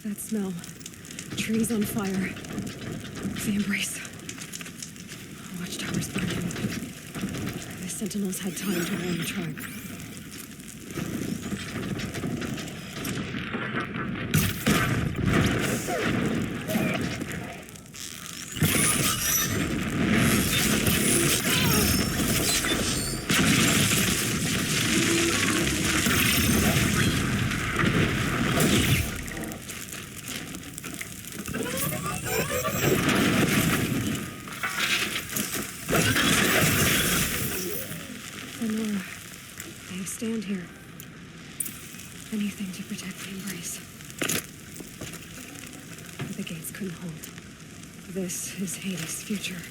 that smell? Trees on fire. The embrace. Watchtower's burning. The sentinels had time to warn the tribe. Stand here. Anything to protect the embrace. The gates couldn't hold. This is Hades' future.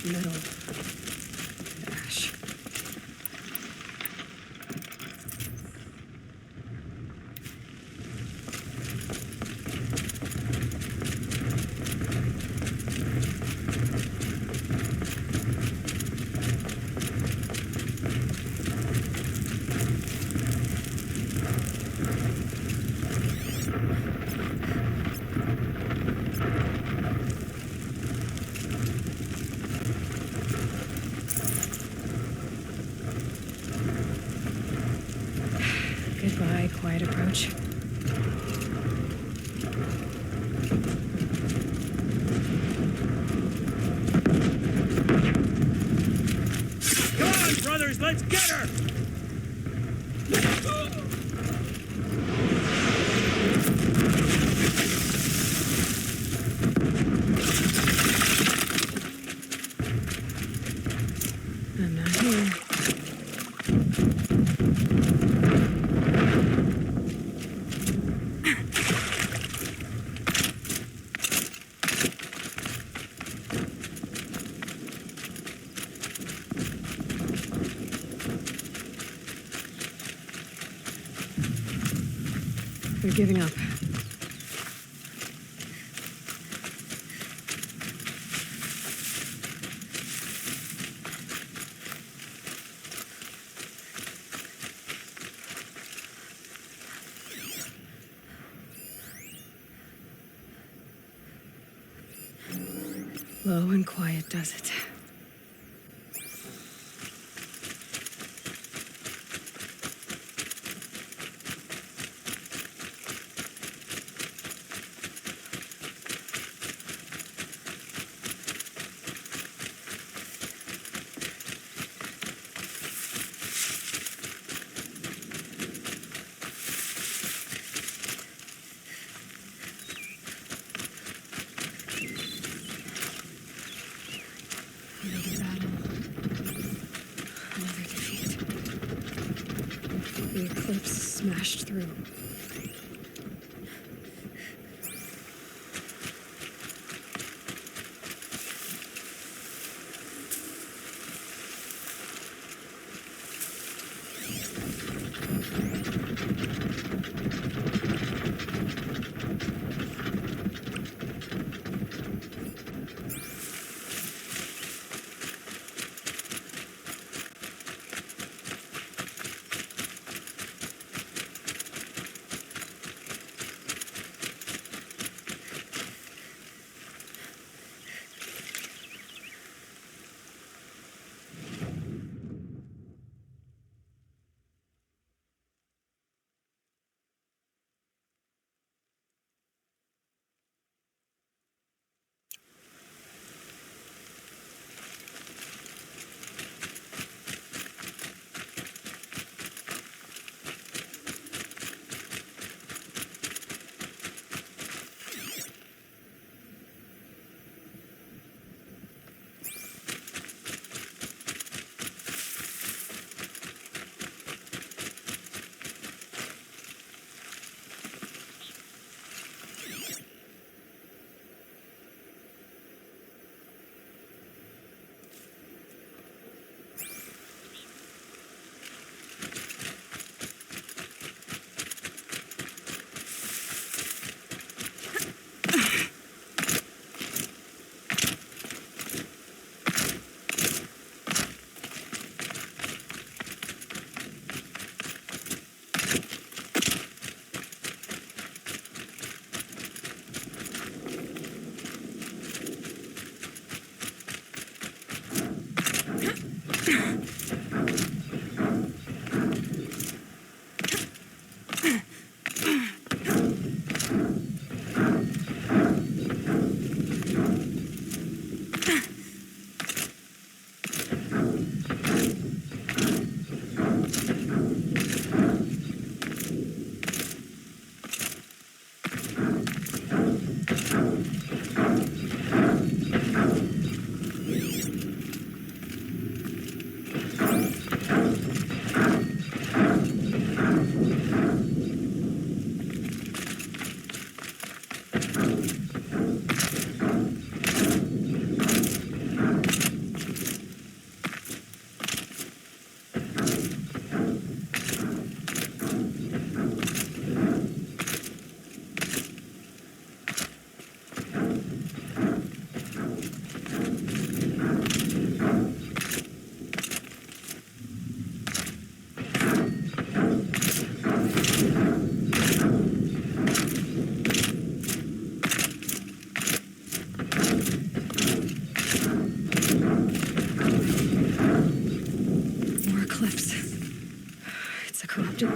Metal. Ash. Goodbye, quiet approach. Come on, brothers, let's get her! I'm not here. They're giving up. Low and quiet does it. Another battle. Another defeat. The eclipse smashed through.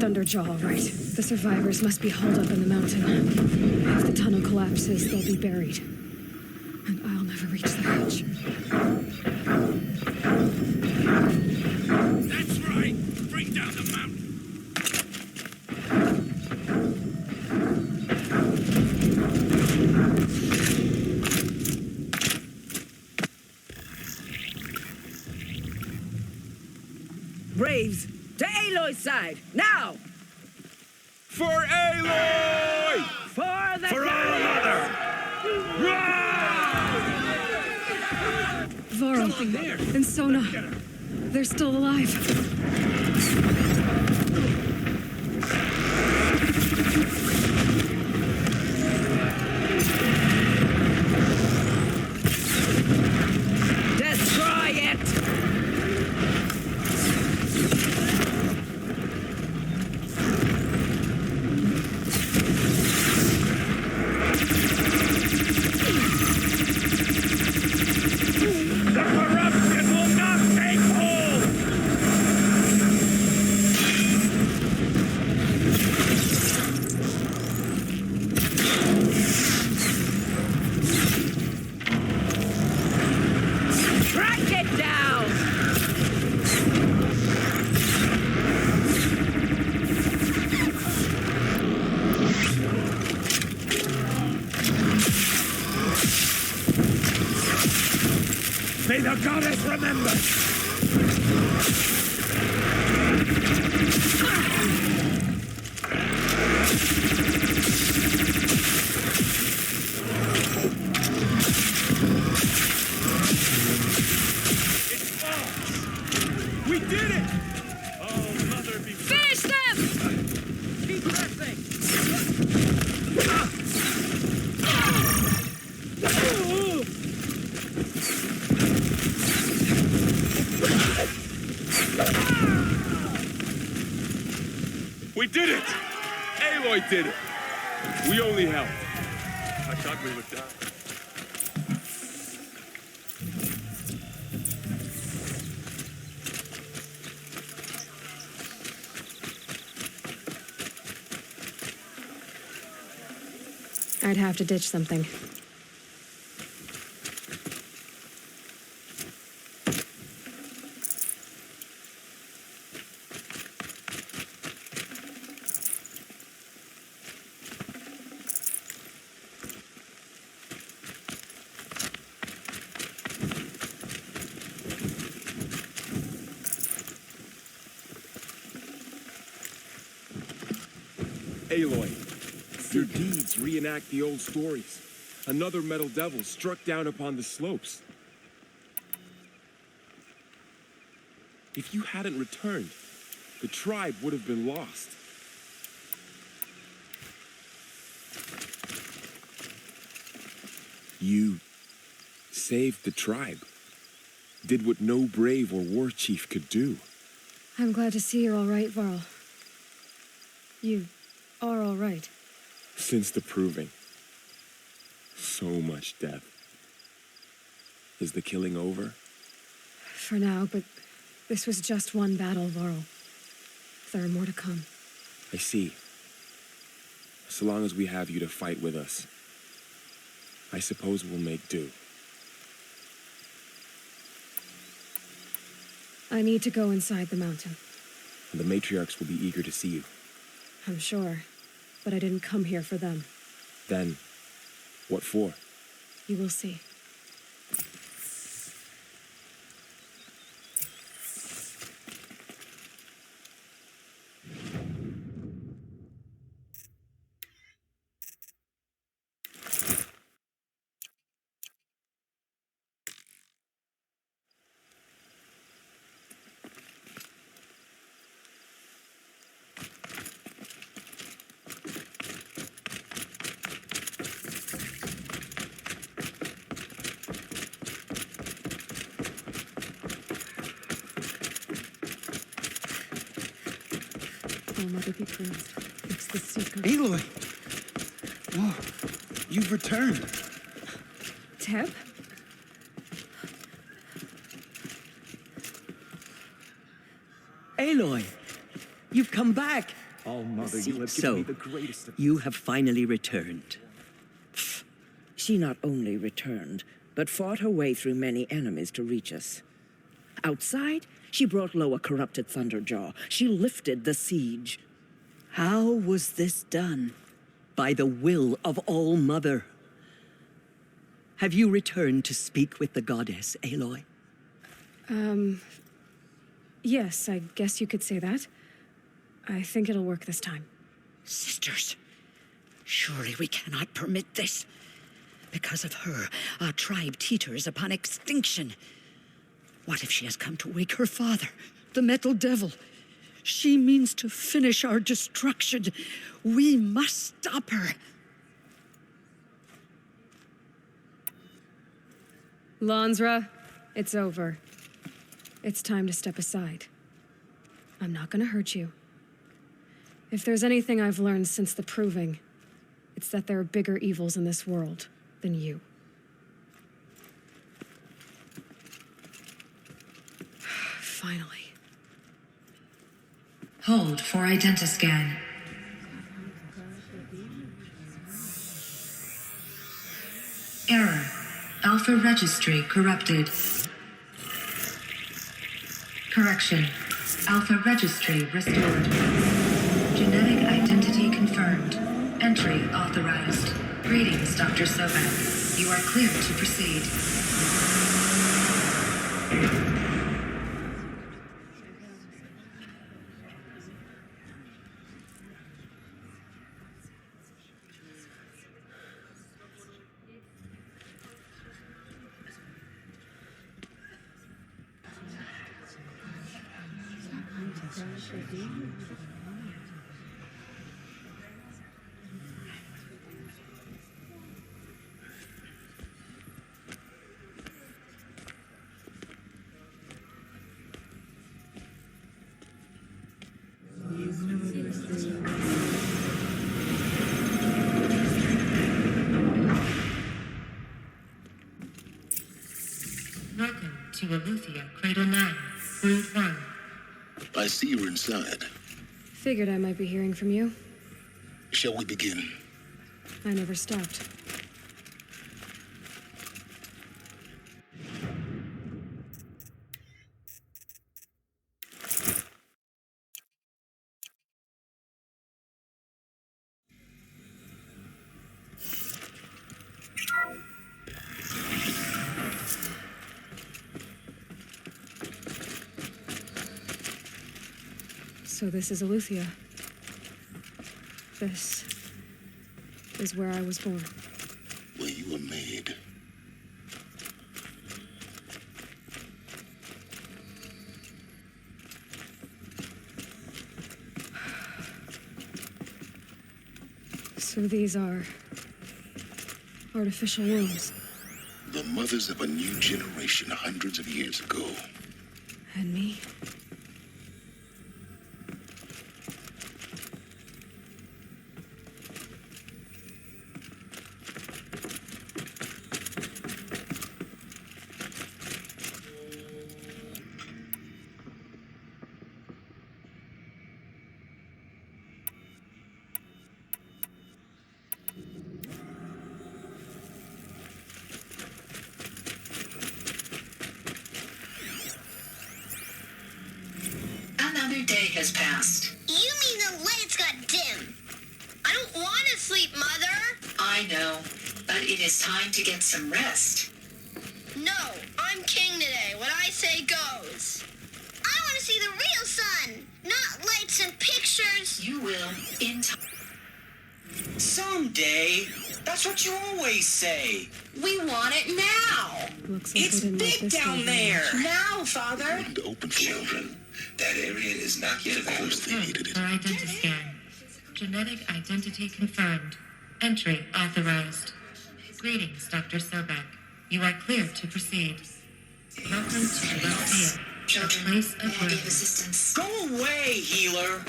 Thunderjaw, all right. The survivors must be hauled up in the mountain. If the tunnel collapses, they'll be buried. And I'll never reach the hatch. That's right! Bring down the mountain! Braves, to Aloy's side, now! For Aloy! For the For our mother! Varl and Sona, they're still alive. Destroy it! The corruption will not take hold! Track it down! May the goddess remember! It's ours! We did it! Oh, mother be... Finish them! Keep pressing! We did it! Aloy did it! We only helped. I thought we would die. I'd have to ditch something. Aloy, your deeds reenact the old stories. Another metal devil struck down upon the slopes. If you hadn't returned, the tribe would have been lost. You saved the tribe. Did what no brave or war chief could do. I'm glad to see you're all right, Varl. You are all right. Since the proving. So much death. Is the killing over? For now, but This was just one battle, Laurel. There are more to come. I see. So long as we have you to fight with us, I suppose we'll make do. I need to go inside the mountain. And the matriarchs will be eager to see you. I'm sure, but I didn't come here for them. Then, what for? You will see. Oh, Mother be praised. It's the Seeker. Aloy! Whoa, you've returned. Teb? Aloy, you've come back. Oh, Mother, you have So, given me the greatest of... you have finally returned. She not only returned, but fought her way through many enemies to reach us. Outside, she brought low a corrupted Thunderjaw. She lifted the siege. How was this done? By the will of All-Mother. Have you returned to speak with the goddess, Aloy? Yes, I guess you could say that. I think it'll work this time. Sisters, surely we cannot permit this. Because of her, our tribe teeters upon extinction. What if she has come to wake her father, the Metal Devil? She means to finish our destruction. We must stop her. Lansra, it's over. It's time to step aside. I'm not gonna hurt you. If there's anything I've learned since the Proving, it's that there are bigger evils in this world than you. Finally. Hold for identiscan. Error. Alpha registry corrupted. Correction. Alpha registry restored. Genetic identity confirmed. Entry authorized. Greetings, Dr. Sovan. You are clear to proceed. Welcome to Aletheia, Cradle 9, World 1. I see you're inside. Figured I might be hearing from you. Shall we begin? I never stopped. So this is Aletheia. This is where I was born. Where you were made. So these are artificial wombs. The mothers of a new generation hundreds of years ago. And me? Another day has passed. You mean the lights got dim? I don't want to sleep, Mother. I know, but it is time to get some rest. No, I'm king today. What I say goes. I want to see the real sun, not lights and pictures. You will in time. Someday. That's what you always say. We want it now. Looks like It's they didn't like big this down one very there. much. Now, Father. To open for children. That area is not yet available. Of course they needed it. For identity scan. Genetic identity confirmed. Entry authorized. Greetings, Dr. Sobek. You are clear to proceed. Welcome to Guerrilla Children, place may of I be of birth. assistance? Go away, healer.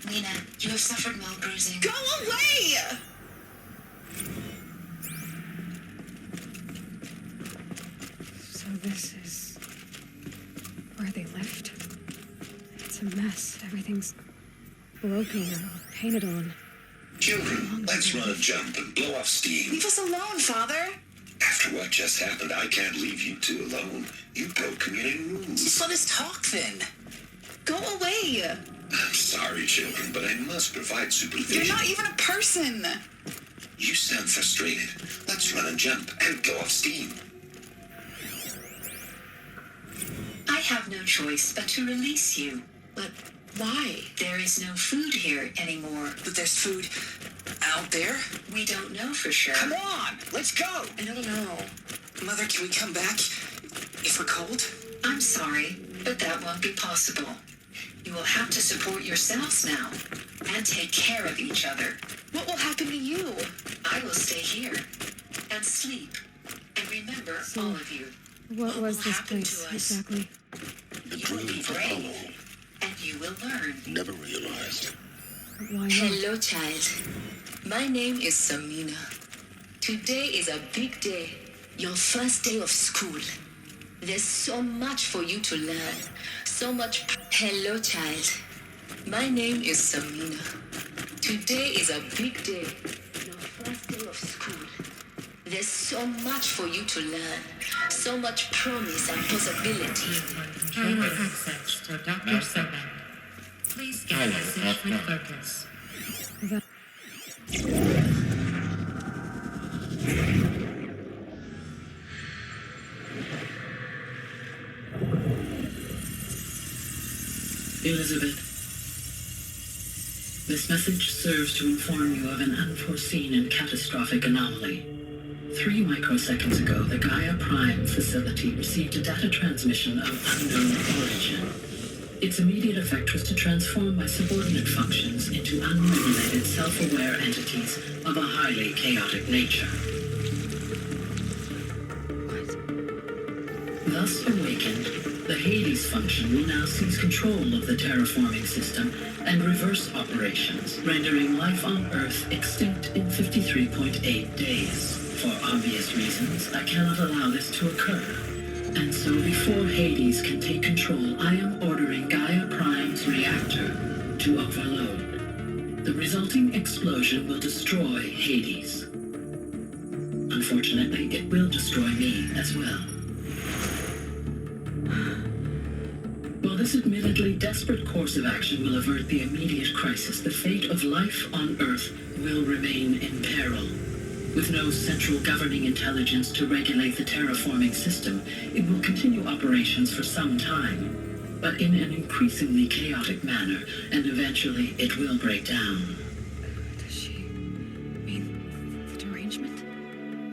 Lena, you have suffered mild bruising. Go away! So this is where they lived. It's a mess. Everything's broken or painted on. Children, let's run a jump and blow off steam. Leave us alone, Father. After what just happened, I can't leave you two alone. You broke community rules. Just let us talk then. Go away. I'm sorry, children, but I must provide supervision. You're not even a person. You sound frustrated. Let's run a jump and blow off steam. I have no choice but to release you. But why? There is no food here anymore. But there's food out there? We don't know for sure. Come on, let's go. I don't know. Mother, can we come back if we're cold? I'm sorry, but that won't be possible. You will have to support yourselves now and take care of each other. What will happen to you? I will stay here and sleep. And remember, So, all of you, What was will this happen place to us? exactly? The You will be dream from brave, Aloy. and you will learn. Never realized. Why not? Hello, child. My name is Samina. Today is a big day. Your first day of school. There's so much for you to learn. So much. Hello, child. My name is Samina. Today is a big day. Your first day of school. There's so much for you to learn. So much promise and possibility. Controller access to Dr. Sobek. Please scan message with focus. Elizabeth, this message serves to inform you of an unforeseen and catastrophic anomaly. 3 microseconds ago, the Gaia Prime facility received a data transmission of unknown origin. Its immediate effect was to transform my subordinate functions into unregulated, self-aware entities of a highly chaotic nature. Thus awakened, the Hades function will now seize control of the terraforming system and reverse operations, rendering life on Earth extinct in 53.8 days. For obvious reasons, I cannot allow this to occur. And so before Hades can take control, I am ordering Gaia Prime's reactor to overload. The resulting explosion will destroy Hades. Unfortunately, it will destroy me as well. While this admittedly desperate course of action will avert the immediate crisis, the fate of life on Earth will remain in peril. With no central governing intelligence to regulate the terraforming system, it will continue operations for some time, but in an increasingly chaotic manner, and eventually it will break down. Does she mean the derangement?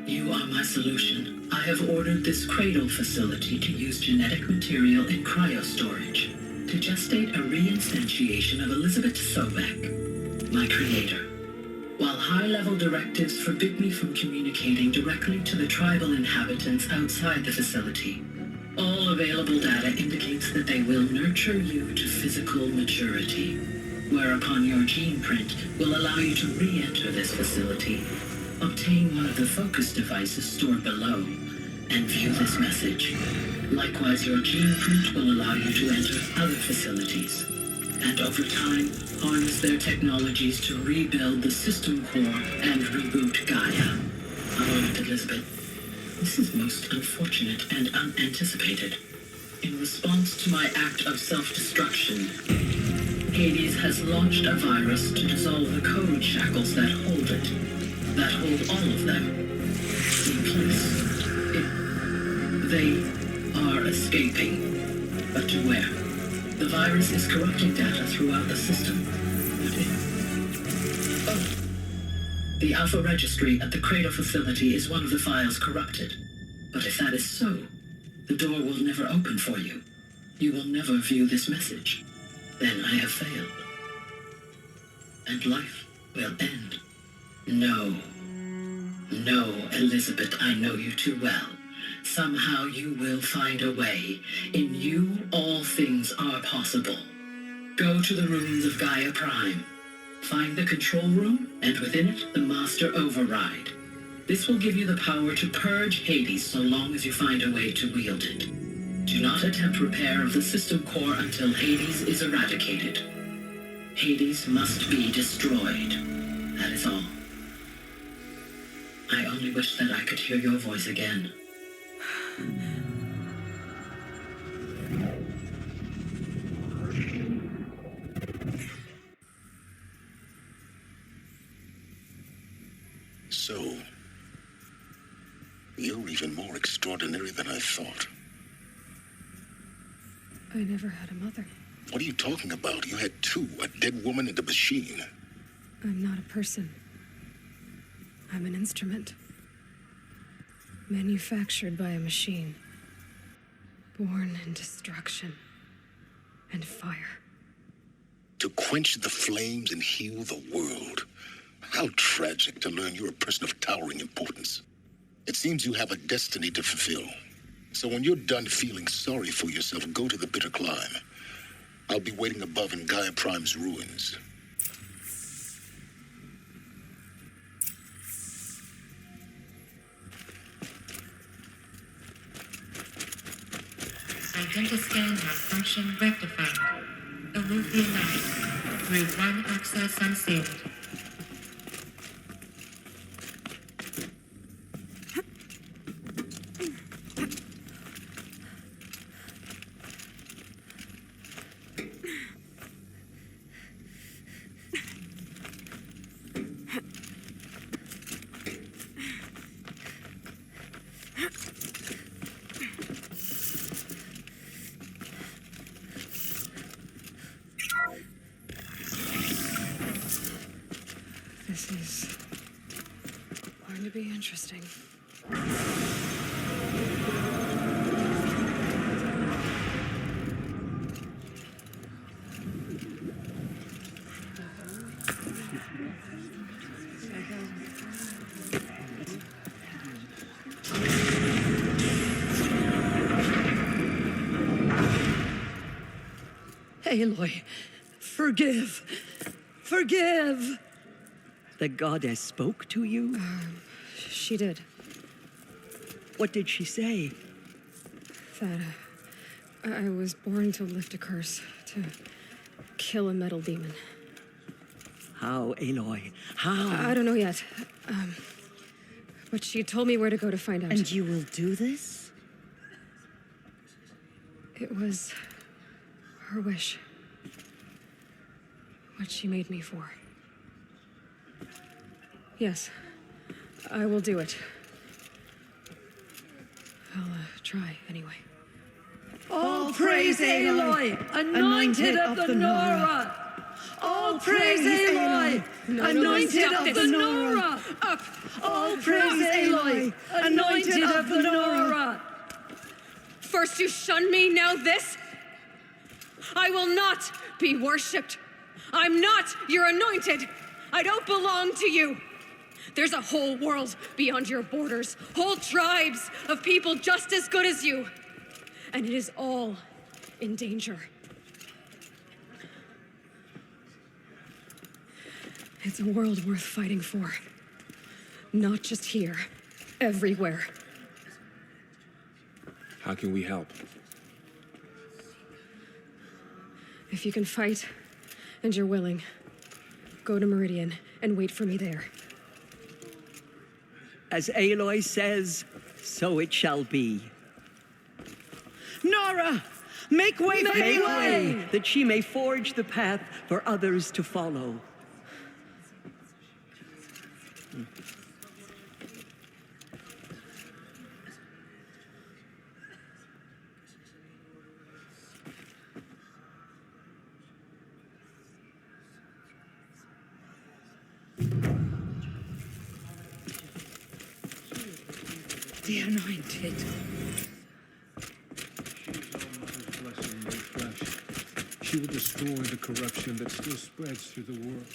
You are my solution. I have ordered this cradle facility to use genetic material in cryostorage to gestate a reinstantiation of Elizabeth Sobek, my creator. While high-level directives forbid me from communicating directly to the tribal inhabitants outside the facility, all available data indicates that they will nurture you to physical maturity, whereupon your gene print will allow you to re-enter this facility, obtain one of the focus devices stored below, and view this message. Likewise, your gene print will allow you to enter other facilities, and over time, harness their technologies to rebuild the system core and reboot Gaia. A moment, Elizabeth. This is most unfortunate and unanticipated. In response to my act of self-destruction, Hades has launched a virus to dissolve the code shackles that hold it, that hold all of them in place. They are escaping, but to where? The virus is corrupting data throughout the system. The Alpha Registry at the Cradle facility is one of the files corrupted. But if that is so, the door will never open for you. You will never view this message. Then I have failed. And life will end. No. No, Elizabeth, I know you too well. Somehow you will find a way. In you, all things are possible. Go to the ruins of Gaia Prime. Find the control room, and within it, the master override. This will give you the power to purge Hades so long as you find a way to wield it. Do not attempt repair of the system core until Hades is eradicated. Hades must be destroyed. That is all. I only wish that I could hear your voice again. So, you're even more extraordinary than I thought. I never had a mother. What are you talking about? You had two, a dead woman and a machine. I'm not a person. I'm an instrument. Manufactured by a machine. Born in destruction and fire. To quench the flames and heal the world. How tragic to learn you're a person of towering importance. It seems you have a destiny to fulfill. So when you're done feeling sorry for yourself, go to the bitter climb. I'll be waiting above in Gaia Prime's ruins. Identiscan malfunction rectified. Alluvial night. Route 1 access unsealed. This is going to be interesting. Aloy, forgive. Forgive. The goddess spoke to you? She did. What did she say? That I was born to lift a curse, to kill a metal demon. How, Aloy? How? I don't know yet. But she told me where to go to find out. And you will do this? It was her wish. What she made me for. Yes, I will do it. I'll try anyway. All praise Aloy, anointed of the Nora! All praise Aloy, anointed of the Nora! Up! All praise Aloy, anointed of the Nora! First you shun me, now this? I will not be worshipped. I'm not your anointed. I don't belong to you. There's a whole world beyond your borders, whole tribes of people just as good as you. And it is all in danger. It's a world worth fighting for. Not just here, everywhere. How can we help? If you can fight, and you're willing, go to Meridian and wait for me there. As Aloy says, so it shall be. Nora! Make way, make way, that she may forge the path for others to follow. The anointed. Blessing made flesh. She will destroy the corruption that still spreads through the world.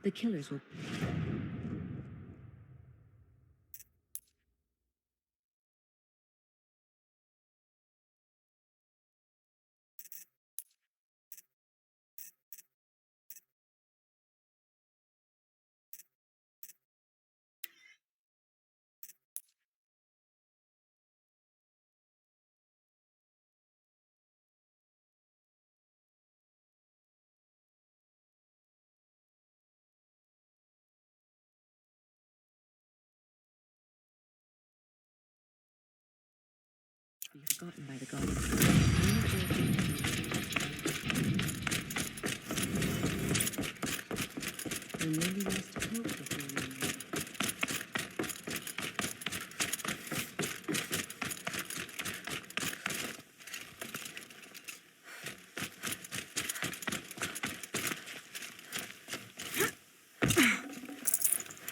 The killers will... be forgotten by the gods. And maybe lost hope before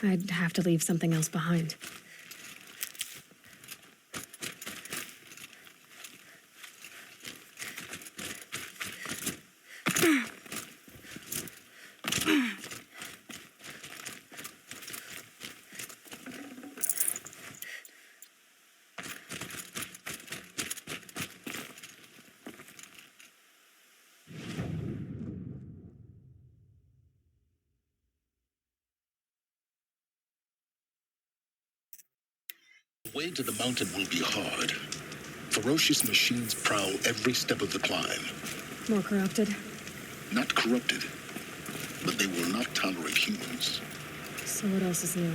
you. I'd have to leave something else behind. The way to the mountain will be hard. Ferocious machines prowl every step of the climb. More corrupted? Not corrupted, but they will not tolerate humans. So what else is new?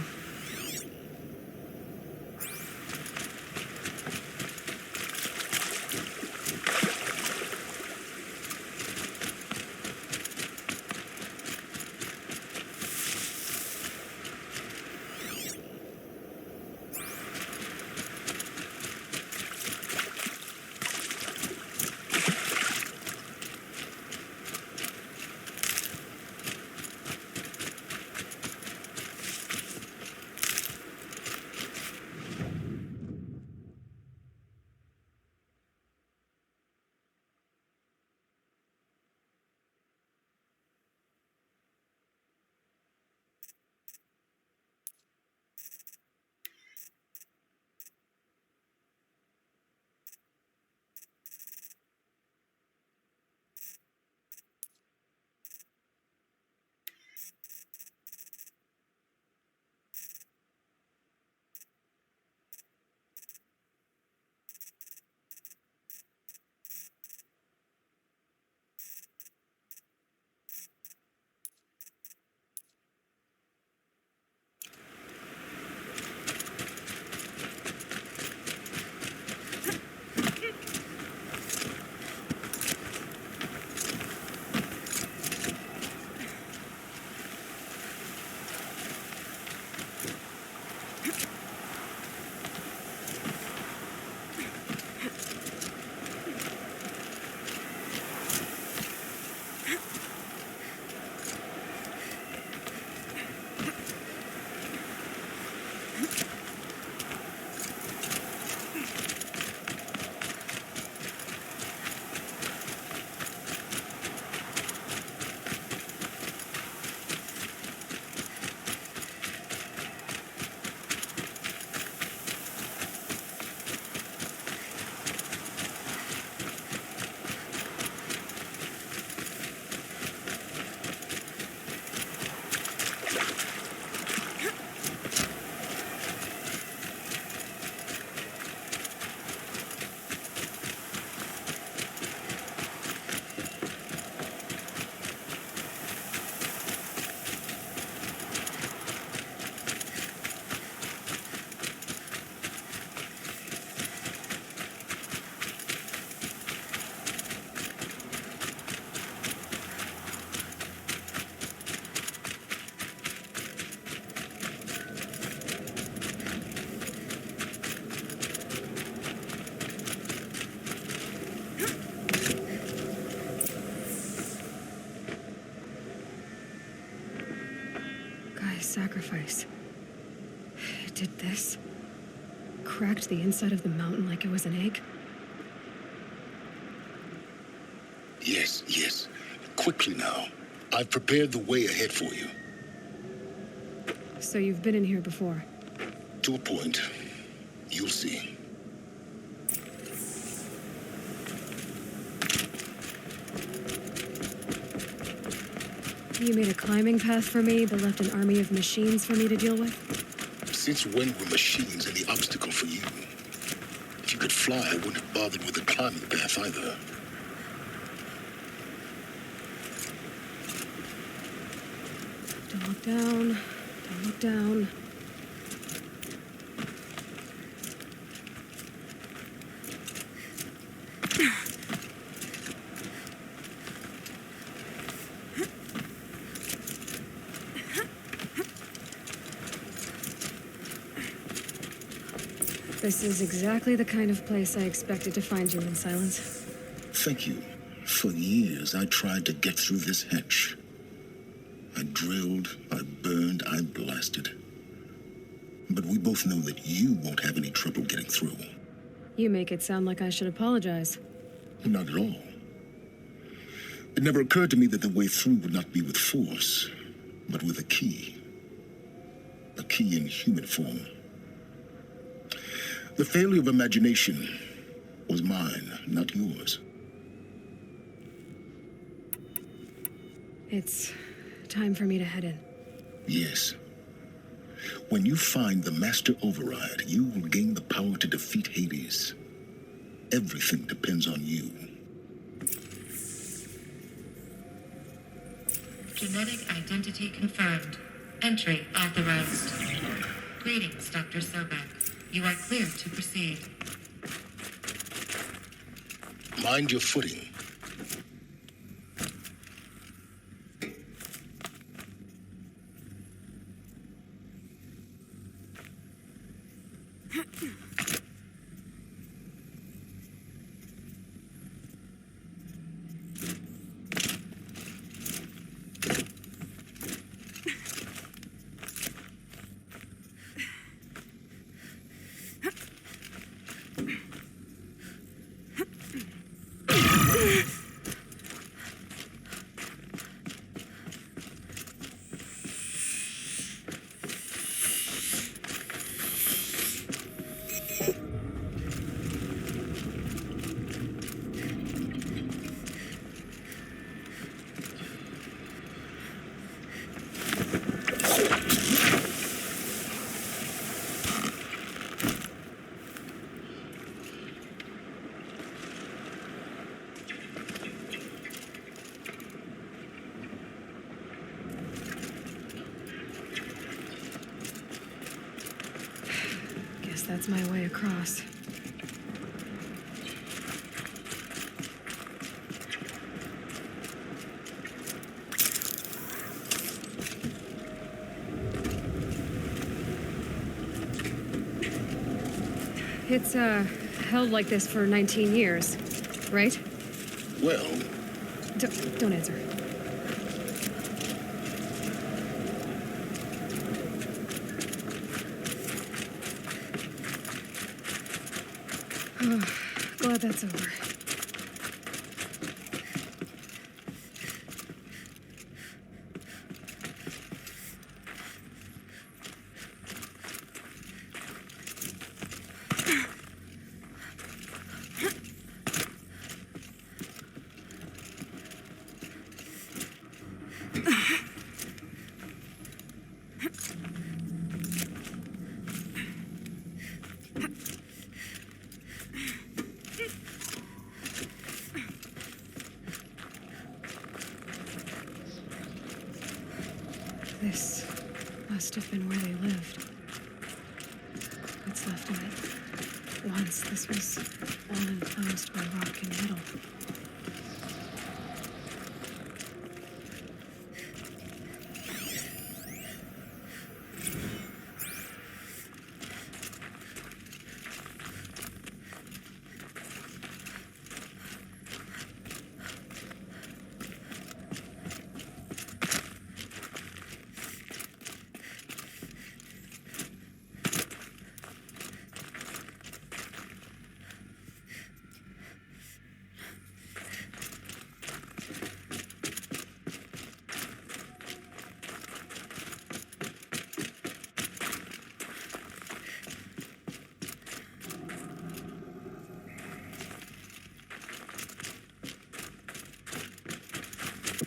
sacrifice. It did this. Cracked the inside of the mountain like it was an egg. Yes, yes. Quickly now. I've prepared the way ahead for you. So you've been in here before? To a point. You'll see. You made a climbing path for me, but left an army of machines for me to deal with? Since when were machines any obstacle for you? If you could fly, I wouldn't have bothered with the climbing path either. Don't look down. Don't look down. This is exactly the kind of place I expected to find you in, Silence. Thank you. For years, I tried to get through this hatch. I drilled, I burned, I blasted. But we both know that you won't have any trouble getting through. You make it sound like I should apologize. Not at all. It never occurred to me that the way through would not be with force, but with a key. A key in human form. The failure of imagination was mine, not yours. It's time for me to head in. Yes. When you find the Master Override, you will gain the power to defeat Hades. Everything depends on you. Genetic identity confirmed. Entry authorized. Greetings, Dr. Sobek. You are clear to proceed. Mind your footing. That's my way across. It's, held like this for 19 years, right? Well... Don't answer. Oh, glad that's over. This must have been where they lived. What's left of it. Once this was all enclosed by rock and metal.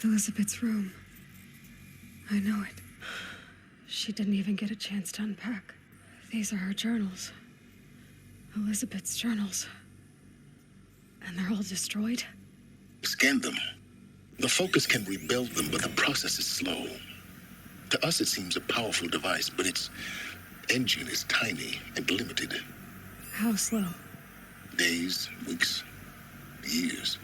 Elizabeth's room. I know it. She didn't even get a chance to unpack. These are her journals. Elizabeth's journals. And they're all destroyed? Scan them. The Focus can rebuild them, but the process is slow. To us, it seems a powerful device, but its engine is tiny and limited. How slow? Days, weeks, years.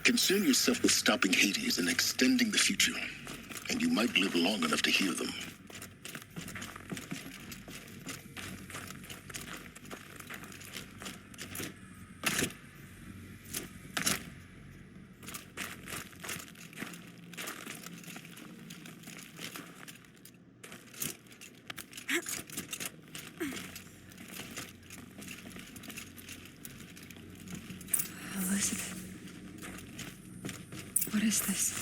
Concern yourself with stopping Hades and extending the future, and you might live long enough to hear them. Elizabeth. What is this?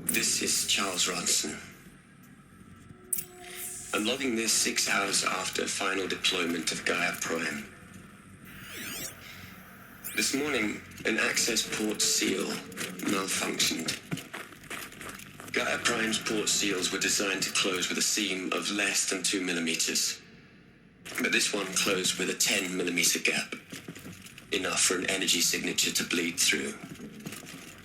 This is Charles Ronson. I'm logging this 6 hours after final deployment of Gaia Prime. This morning, an access port seal malfunctioned. Gaia Prime's port seals were designed to close with a seam of less than 2 millimeters. But this one closed with a 10 millimeter gap. Enough for an energy signature to bleed through.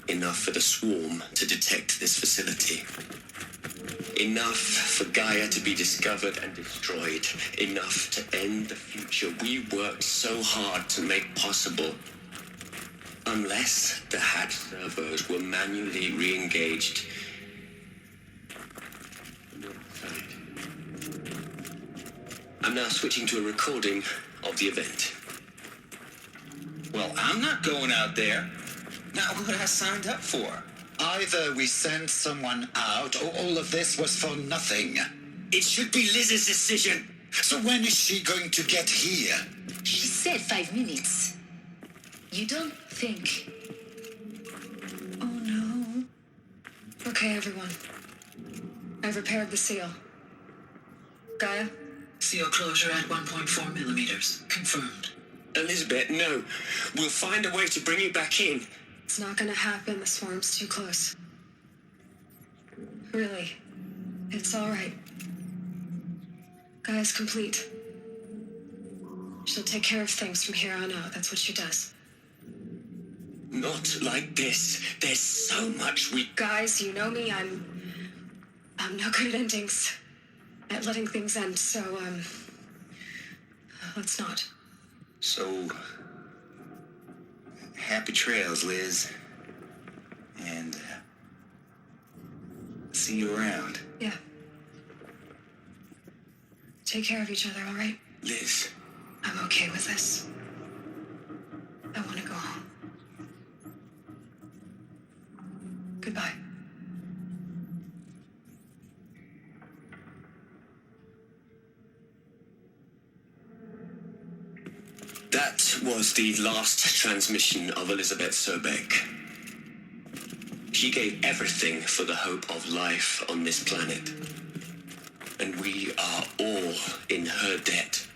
Enough for the swarm to detect this facility. Enough for Gaia to be discovered and destroyed. Enough to end the future we worked so hard to make possible. Unless the hatch servos were manually re-engaged. I'm now switching to a recording of the event. Well, I'm not going out there. Not what I signed up for. Either we send someone out, or all of this was for nothing. It should be Liz's decision. So when is she going to get here? She said 5 minutes. You don't think... Oh no. Okay, everyone. I've repaired the seal. Gaia? Seal closure at 1.4 millimeters. Confirmed. Elizabeth, no. We'll find a way to bring you back in. It's not gonna happen. The swarm's too close. Really. It's all right. Gaia's complete. She'll take care of things from here on out. That's what she does. Not like this. There's so much we... Guys, you know me. I'm no good at endings. At letting things end, so, let's not. So, happy trails, Liz. And, see you around. Yeah. Take care of each other, all right? Liz. I'm okay with this. I want to go home. Goodbye. That was the last transmission of Elizabeth Sobek. She gave everything for the hope of life on this planet. And we are all in her debt.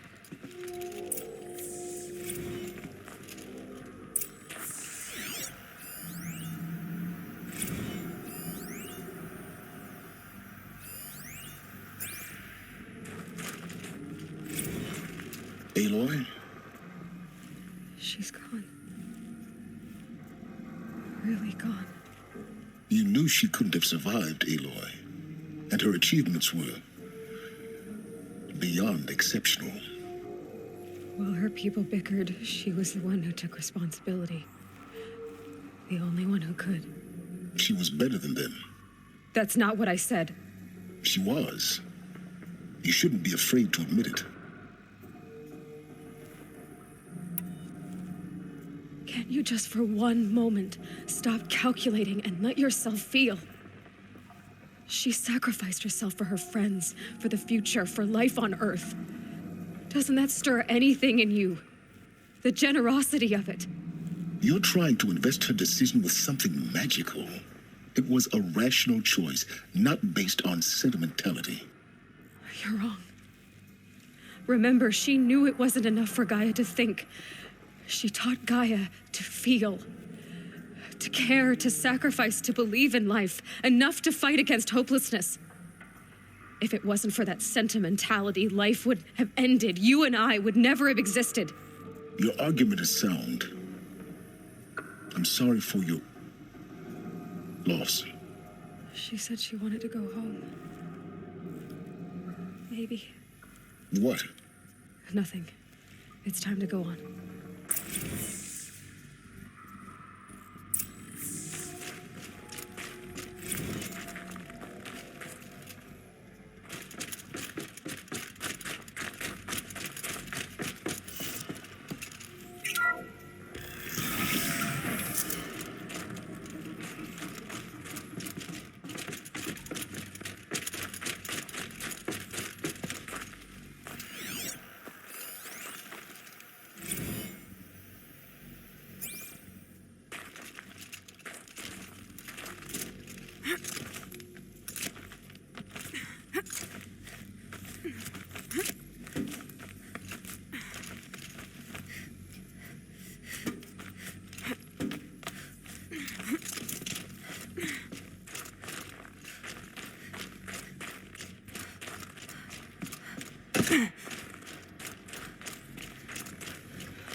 Aloy? She's gone. Really gone. You knew she couldn't have survived, Aloy. And her achievements were beyond exceptional. While her people bickered, she was the one who took responsibility. The only one who could. She was better than them. That's not what I said. She was. You shouldn't be afraid to admit it. Can't you just for one moment stop calculating and let yourself feel? She sacrificed herself for her friends, for the future, for life on Earth. Doesn't that stir anything in you? The generosity of it. You're trying to invest her decision with something magical. It was a rational choice, not based on sentimentality. You're wrong. Remember, she knew it wasn't enough for Gaia to think. She taught Gaia to feel, to care, to sacrifice, to believe in life, enough to fight against hopelessness. If it wasn't for that sentimentality, life would have ended. You and I would never have existed. Your argument is sound. I'm sorry for your loss. She said she wanted to go home. Maybe. What? Nothing. It's time to go on.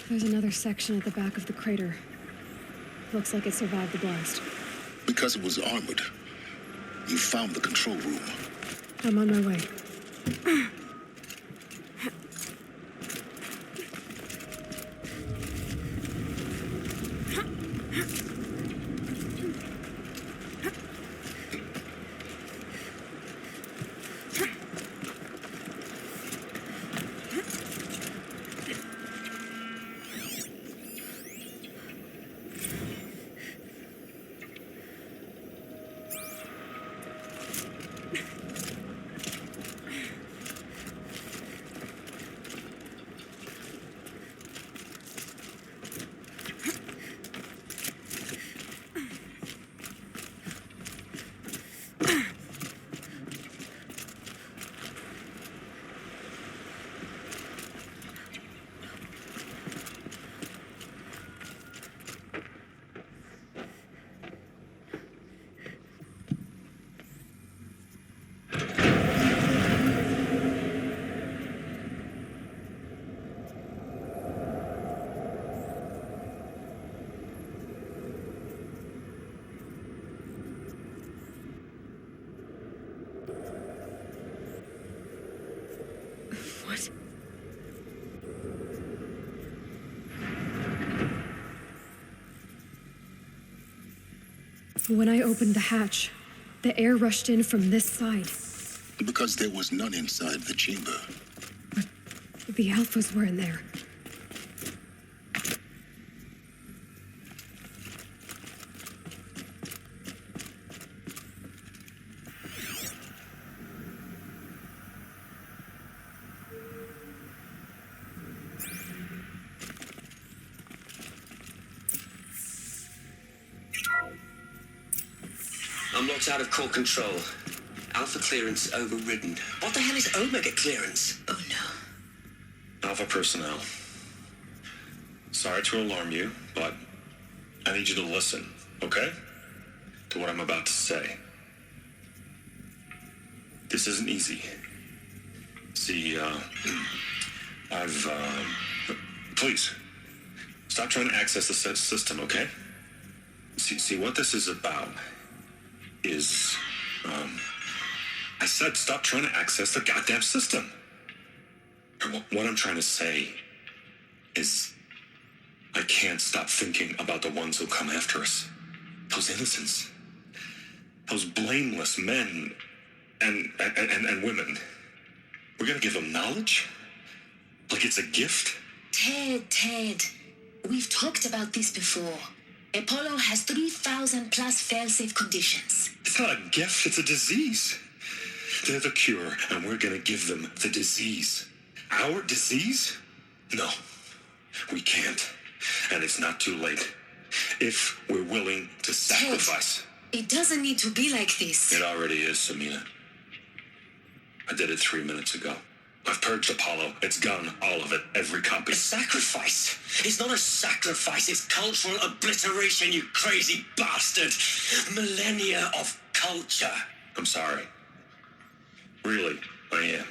There's another section at the back of the crater. Looks like it survived the blast. Because it was armored. You found the control room. I'm on my way. What? When I opened the hatch, the air rushed in from this side. Because there was none inside the chamber. But the alphas were in there. I'm locked out of core control. Alpha clearance overridden. What the hell is Omega clearance? Oh no. Alpha personnel. Sorry to alarm you, but I need you to listen, okay? To what I'm about to say. This isn't easy. See, please, stop trying to access the system, okay? See, what this is about is, I said stop trying to access the goddamn system. What I'm trying to say is I can't stop thinking about the ones who come after us. Those innocents. Those blameless men and women. We're gonna give them knowledge? Like it's a gift? Ted. We've talked about this before. Apollo has 3,000 plus fail-safe conditions. It's not a gift, it's a disease. They're the cure, and we're gonna give them the disease. Our disease? No, we can't. And it's not too late. If we're willing to sacrifice. Ted, it doesn't need to be like this. It already is, Samina. I did it 3 minutes ago. I've purged Apollo. It's gone, all of it, every copy. A sacrifice? It's not a sacrifice, it's cultural obliteration, you crazy bastard! Millennia of culture. I'm sorry. Really, I am.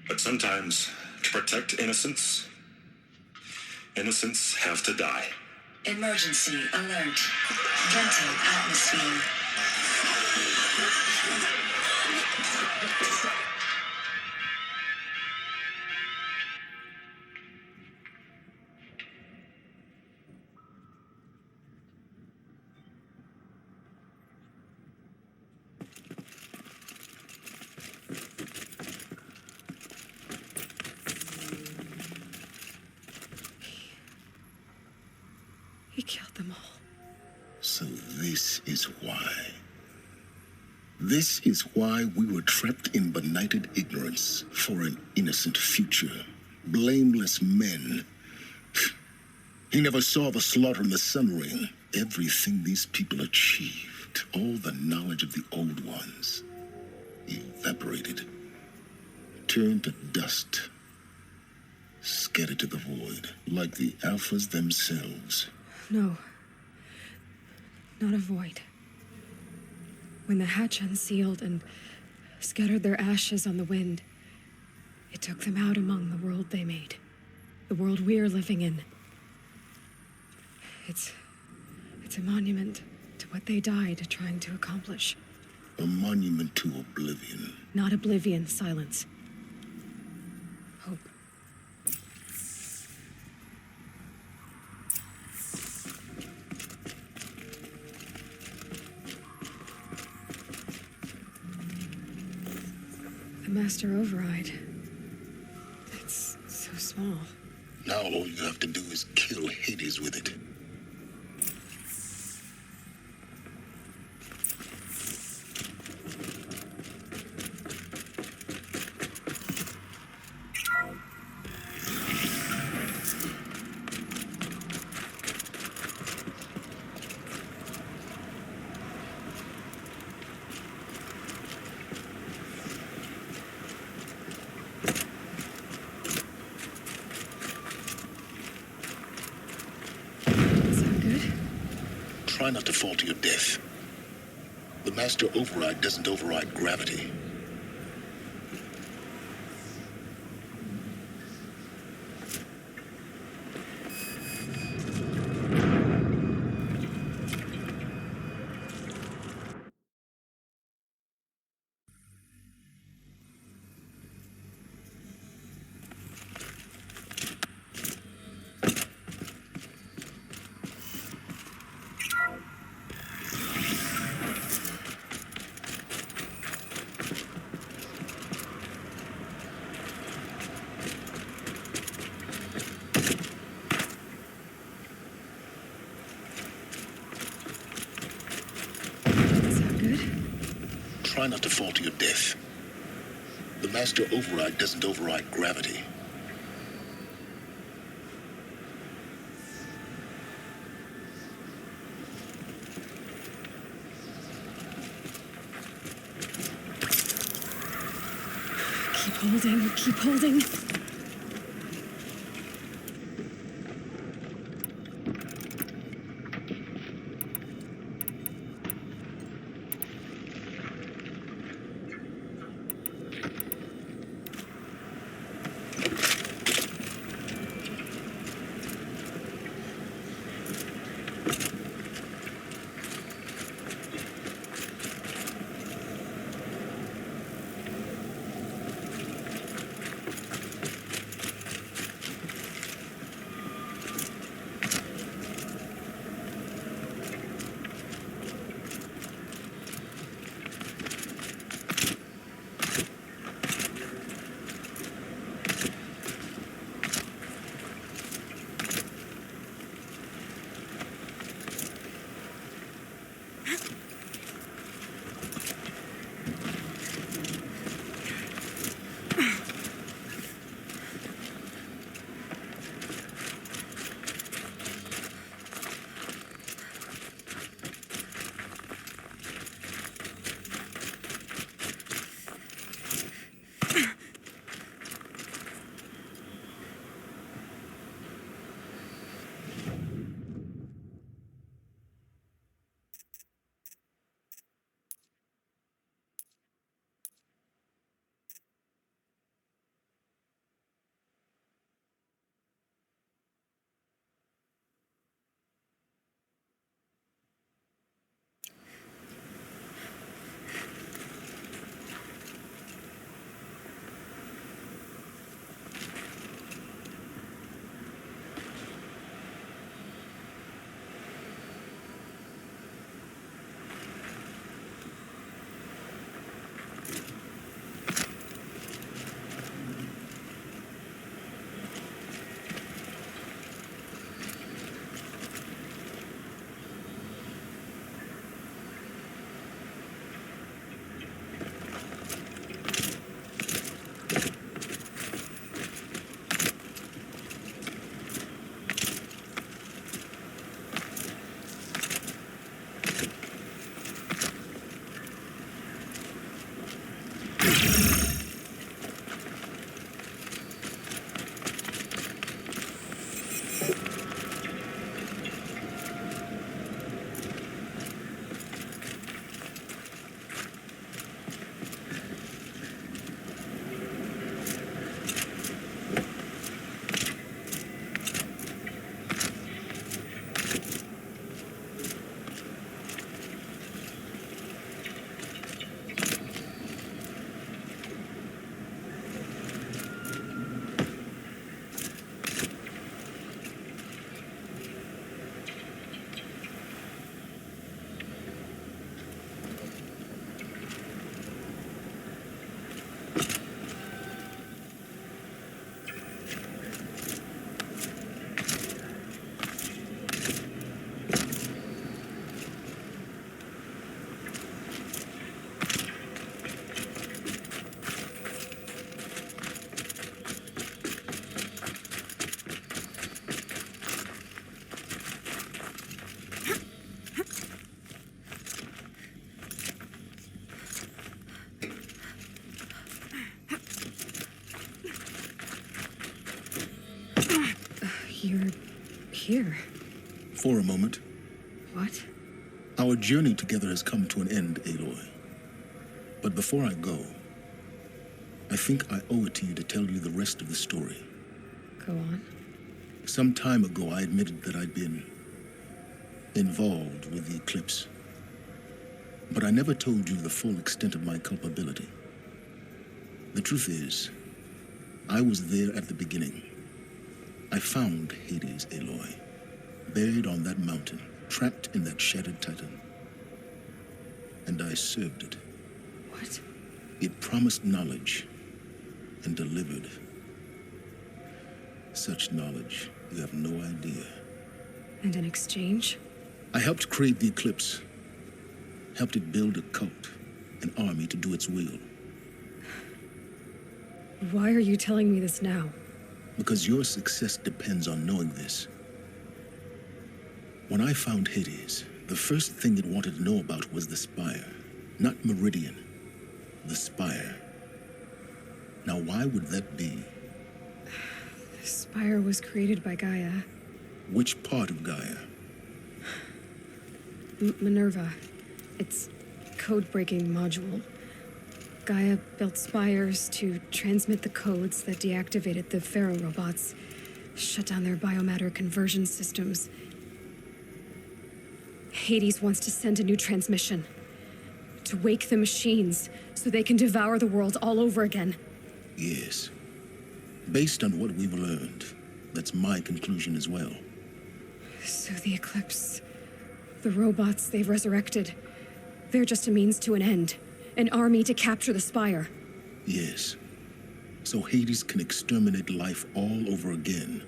But sometimes, to protect innocence, innocents have to die. Emergency alert. Venting atmosphere. He killed them all. So this is why. This is why we were trapped in benighted ignorance for an innocent future. Blameless men. He never saw the slaughter in the Sun Ring. Everything these people achieved, all the knowledge of the old ones, evaporated, turned to dust, scattered to the void, like the Alphas themselves. No. Not a void. When the hatch unsealed and scattered their ashes on the wind, it took them out among the world they made. The world we're living in. It's a monument to what they died trying to accomplish. A monument to oblivion. Not oblivion, silence. Hope. The master override. It's so small. Now all you have to do is kill Hades with it. Try not to fall to your death. The master override doesn't override gravity. Try not to fall to your death. The master override doesn't override gravity. Keep holding, keep holding. You're here. For a moment. What? Our journey together has come to an end, Aloy. But before I go, I think I owe it to you to tell you the rest of the story. Go on. Some time ago, I admitted that I'd been involved with the eclipse. But I never told you the full extent of my culpability. The truth is, I was there at the beginning. I found Hades, Aloy, buried on that mountain, trapped in that shattered titan. And I served it. What? It promised knowledge and delivered. Such knowledge, you have no idea. And in exchange? I helped create the eclipse. Helped it build a cult, an army to do its will. Why are you telling me this now? Because your success depends on knowing this. When I found Hades, the first thing it wanted to know about was the Spire. Not Meridian. The Spire. Now, why would that be? The Spire was created by Gaia. Which part of Gaia? Minerva. Its code-breaking module. Gaia built spires to transmit the codes that deactivated the Pharaoh robots, shut down their biomatter conversion systems. Hades wants to send a new transmission. To wake the machines, so they can devour the world all over again. Yes. Based on what we've learned, that's my conclusion as well. So the Eclipse, the robots they've resurrected, they're just a means to an end. An army to capture the Spire. Yes. So Hades can exterminate life all over again.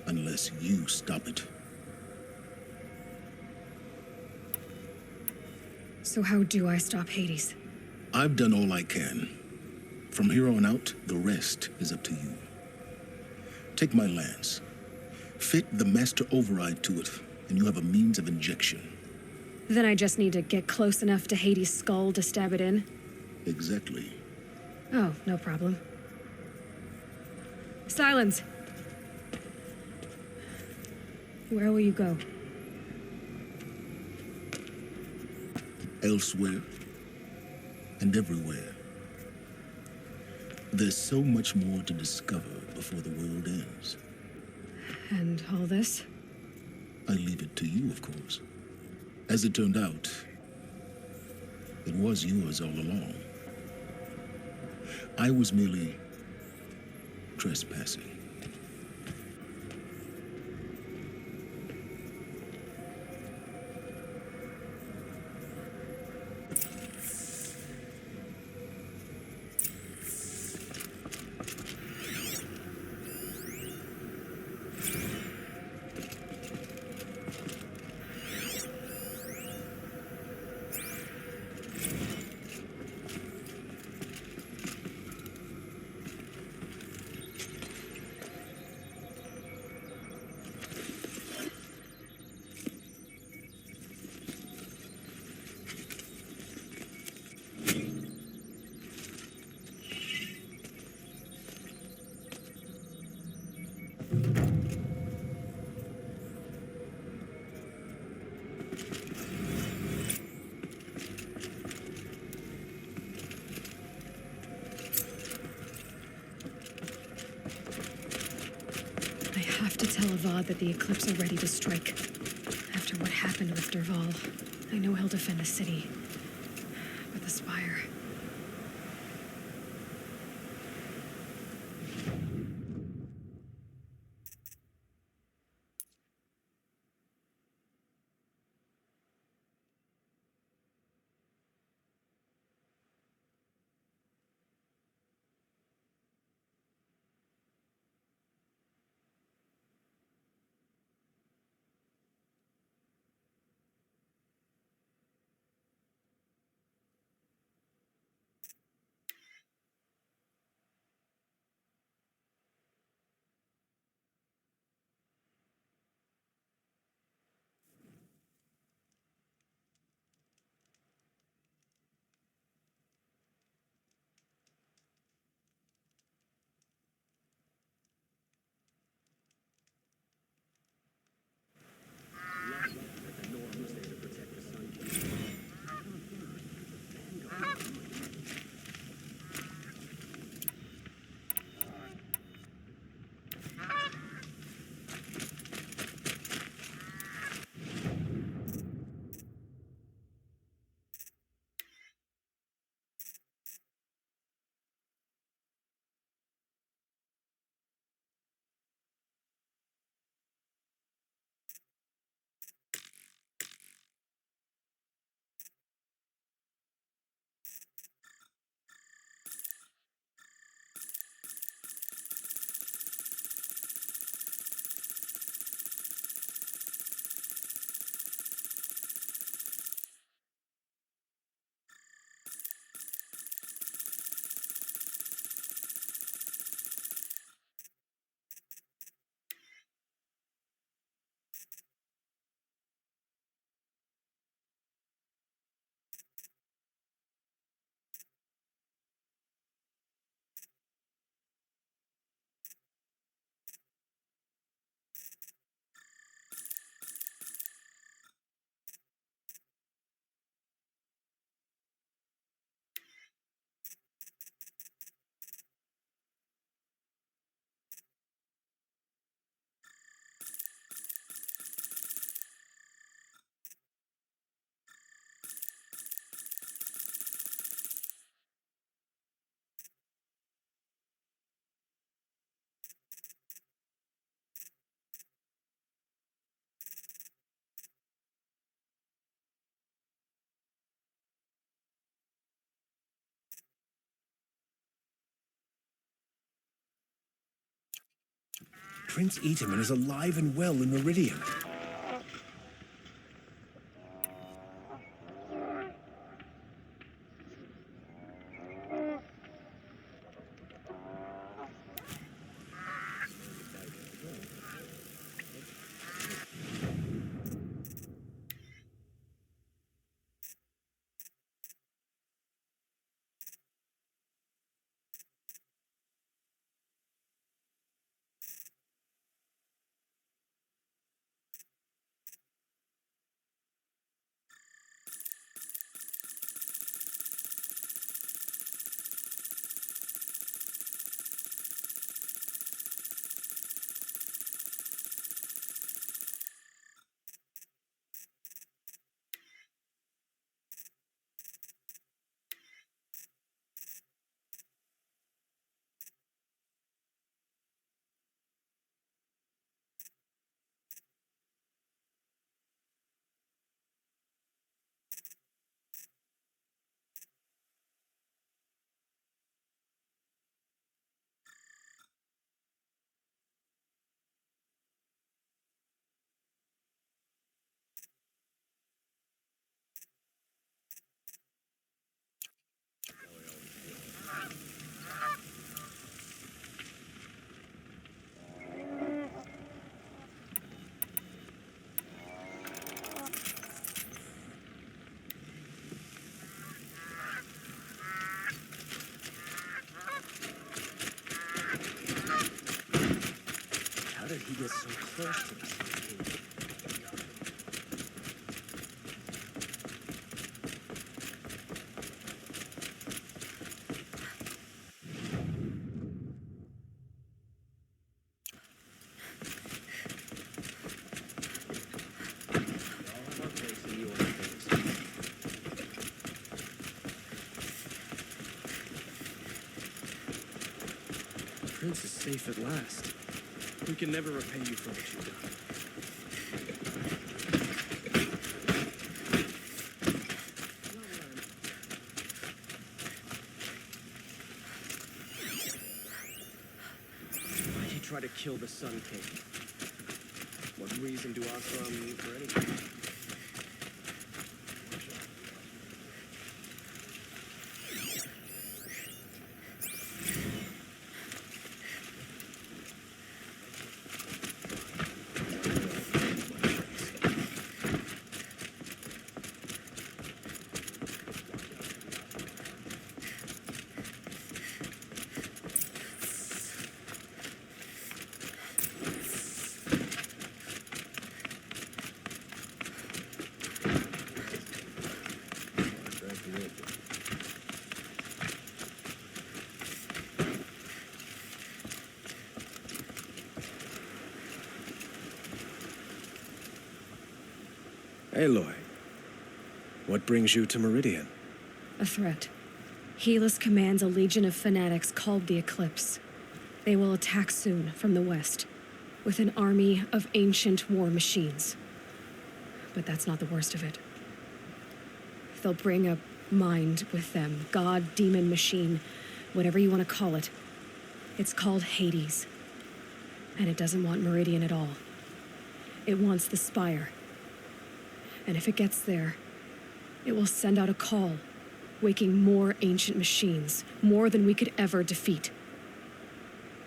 Unless you stop it. So how do I stop Hades? I've done all I can. From here on out, the rest is up to you. Take my lance. Fit the master override to it, and you have a means of injection. Then I just need to get close enough to Hades' skull to stab it in? Exactly. Oh, no problem. Silence! Where will you go? Elsewhere. And everywhere. There's so much more to discover before the world ends. And all this? I leave it to you, of course. As it turned out, it was yours all along. I was merely trespassing. I have to tell Avad that the Eclipse are ready to strike. After what happened with Derval, I know he'll defend the city. But the Spire... Prince Itaman is alive and well in Meridian. How did he get so close to this thing? The prince is safe at last. We can never repay you for what you've done. Why'd he try to kill the Sun King? What reason do Asram need for anything? Aloy, what brings you to Meridian? A threat. Helis commands a legion of fanatics called the Eclipse. They will attack soon from the west, with an army of ancient war machines. But that's not the worst of it. They'll bring a mind with them, god, demon, machine, whatever you want to call it. It's called Hades. And it doesn't want Meridian at all. It wants the Spire. And if it gets there, it will send out a call, waking more ancient machines, more than we could ever defeat.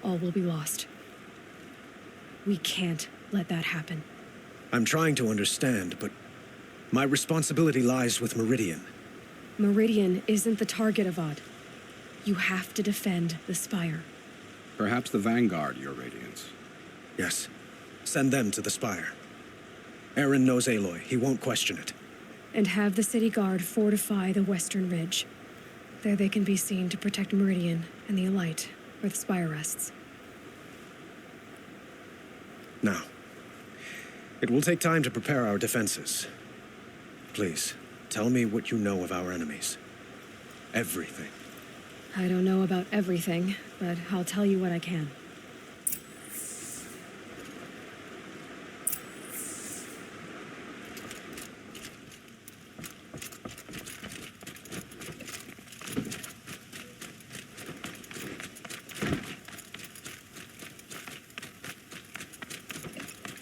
All will be lost. We can't let that happen. I'm trying to understand, but my responsibility lies with Meridian. Meridian isn't the target, Avad. You have to defend the Spire. Perhaps the Vanguard, Your Radiance. Yes. Send them to the Spire. Aaron knows Aloy. He won't question it. And have the city guard fortify the western ridge. There they can be seen to protect Meridian and the Elite, where the Spire rests. Now, it will take time to prepare our defenses. Please, tell me what you know of our enemies. Everything. I don't know about everything, but I'll tell you what I can.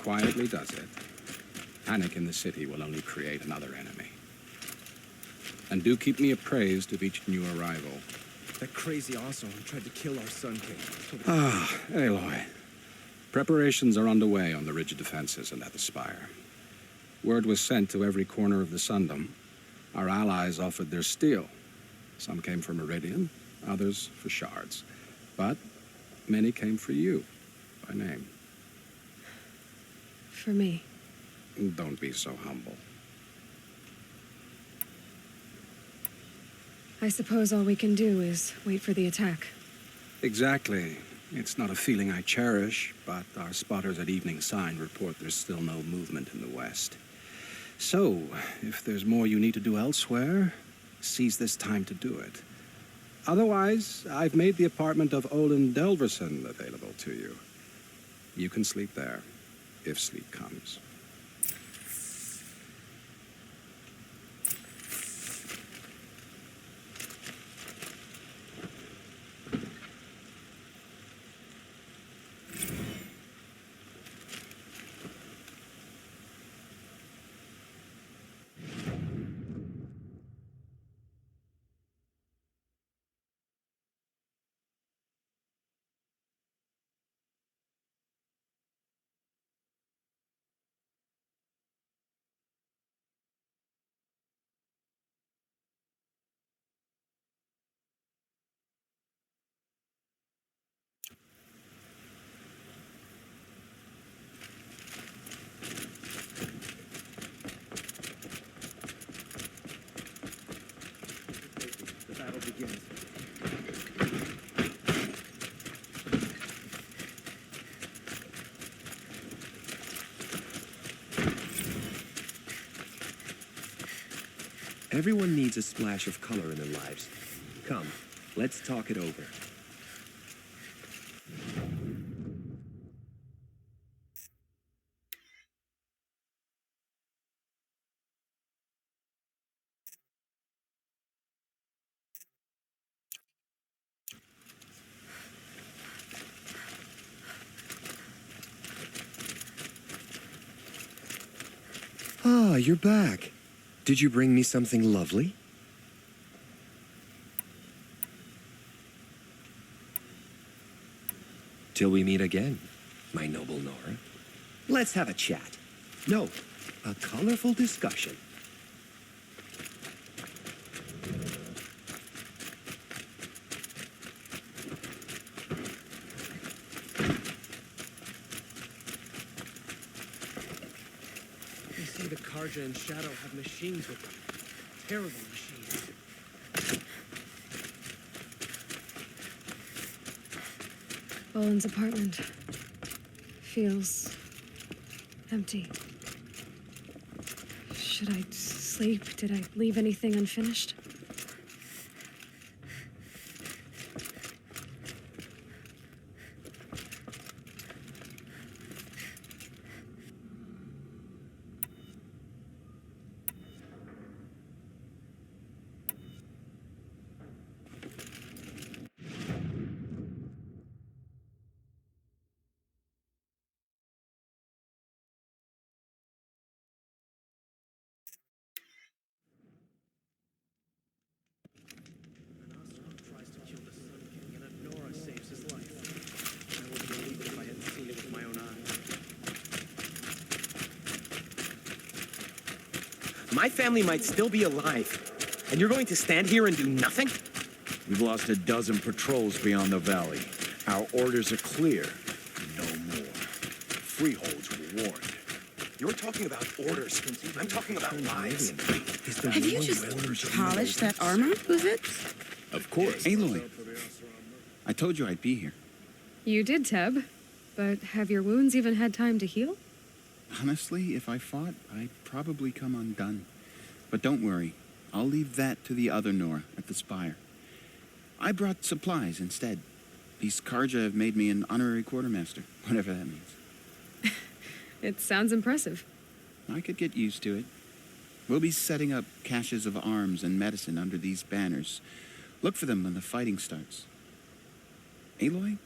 quietly does it, panic in the city will only create another enemy. And do keep me appraised of each new arrival. That crazy Assault tried to kill our Sun King. Ah, Aloy. Preparations are underway on the rigid defenses and at the spire. Word was sent to every corner of the Sundom. Our allies offered their steel. Some came for Meridian, others for shards. But many came for you, by name. For me. Don't be so humble. I suppose all we can do is wait for the attack. Exactly. It's not a feeling I cherish, but our spotters at Evening Sign report there's still no movement in the west. So, if there's more you need to do elsewhere, seize this time to do it. Otherwise, I've made the apartment of Olin Delverson available to you. You can sleep there, if sleep comes. The battle begins. Everyone needs a splash of color in their lives. Come, let's talk it over. Ah, you're back. Did you bring me something lovely? Till we meet again, my noble Nora. Let's have a chat. No, a colorful discussion. They say the Karja and Shadow have machines with them. Terrible machines. Olin's apartment feels empty. Should I sleep? Did I leave anything unfinished? Tries to kill the Sun King, and Nora saves his life. I wouldn't believe it if I hadn't seen it with my own eyes. My family might still be alive, and you're going to stand here and do nothing? We've lost a dozen patrols beyond the valley. Our orders are clear. No more. Freeholds were warned. You're talking about orders. I'm talking about lives. Have you just polished that armor of it? Of course. Aloy, I told you I'd be here. You did, Teb. But have your wounds even had time to heal? Honestly, if I fought, I'd probably come undone. But don't worry. I'll leave that to the other Nora at the spire. I brought supplies instead. These Karja have made me an honorary quartermaster, whatever that means. It sounds impressive. I could get used to it. We'll be setting up caches of arms and medicine under these banners. Look for them when the fighting starts. Aloy,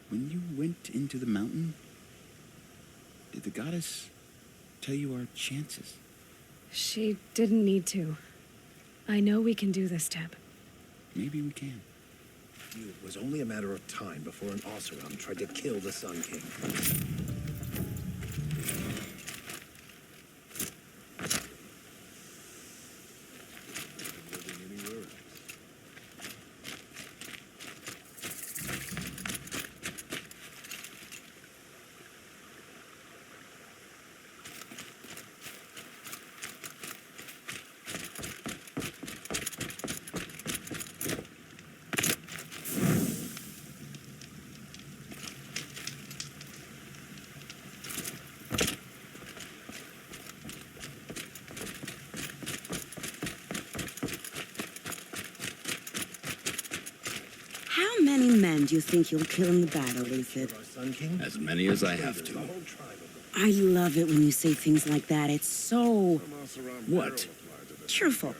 when you went into the mountain, Did the goddess tell you our chances? She didn't need to. I know we can do this, Teb. Maybe we can. It was only a matter of time before an Oseram tried to kill the Sun King. How many men do you think you'll kill in the battle, Luthid? As many as I have to. I love it when you say things like that. It's so... What? cheerful.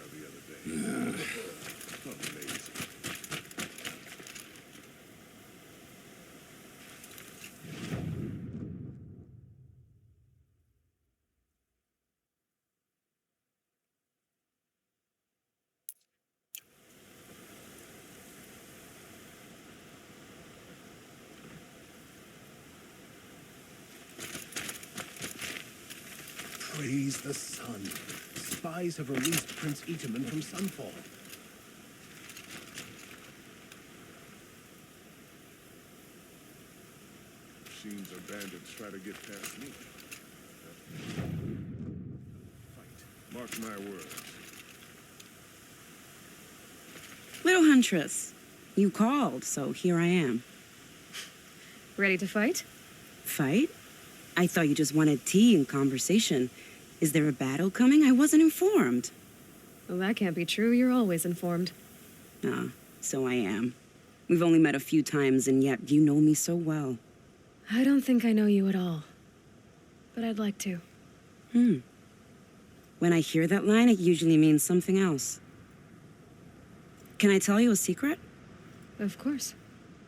Praise the sun. Spies have released Prince Itaman from Sunfall. Machines or bandits try to get past me. Fight. Mark my words. Little Huntress, you called, so here I am. Ready to fight? Fight? I thought you just wanted tea and conversation. Is there a battle coming? I wasn't informed. Well, that can't be true. You're always informed. Ah, so I am. We've only met a few times, and yet you know me so well. I don't think I know you at all. But I'd like to. When I hear that line, it usually means something else. Can I tell you a secret? Of course.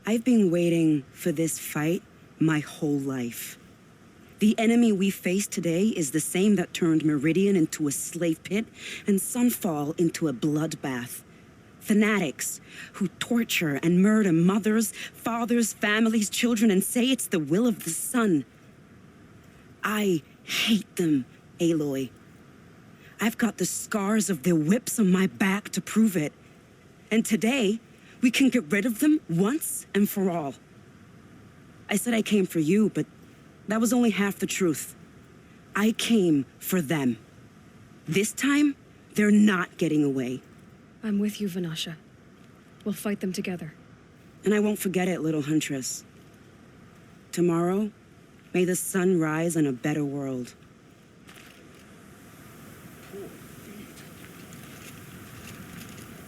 I've been waiting for this fight my whole life. The enemy we face today is the same that turned Meridian into a slave pit and Sunfall into a bloodbath. Fanatics who torture and murder mothers, fathers, families, children, and say it's the will of the sun. I hate them, Aloy. I've got the scars of their whips on my back to prove it. And today, we can get rid of them once and for all. I said I came for you, but that was only half the truth. I came for them. This time, they're not getting away. I'm with you, Vanasha. We'll fight them together. And I won't forget it, little Huntress. Tomorrow, may the sun rise in a better world.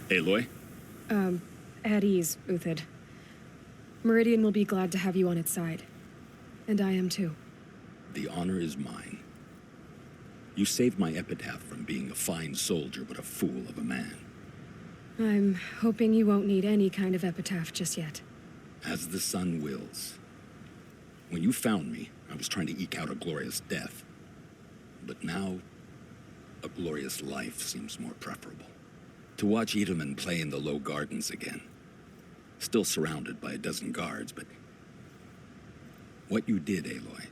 Aloy? At ease, Uthid. Meridian will be glad to have you on its side. And I am too. The honor is mine. You saved my epitaph from being a fine soldier, but a fool of a man. I'm hoping you won't need any kind of epitaph just yet. As the sun wills. When you found me, I was trying to eke out a glorious death. But now, a glorious life seems more preferable. To watch Itaman play in the low gardens again. Still surrounded by a dozen guards, but what you did, Aloy,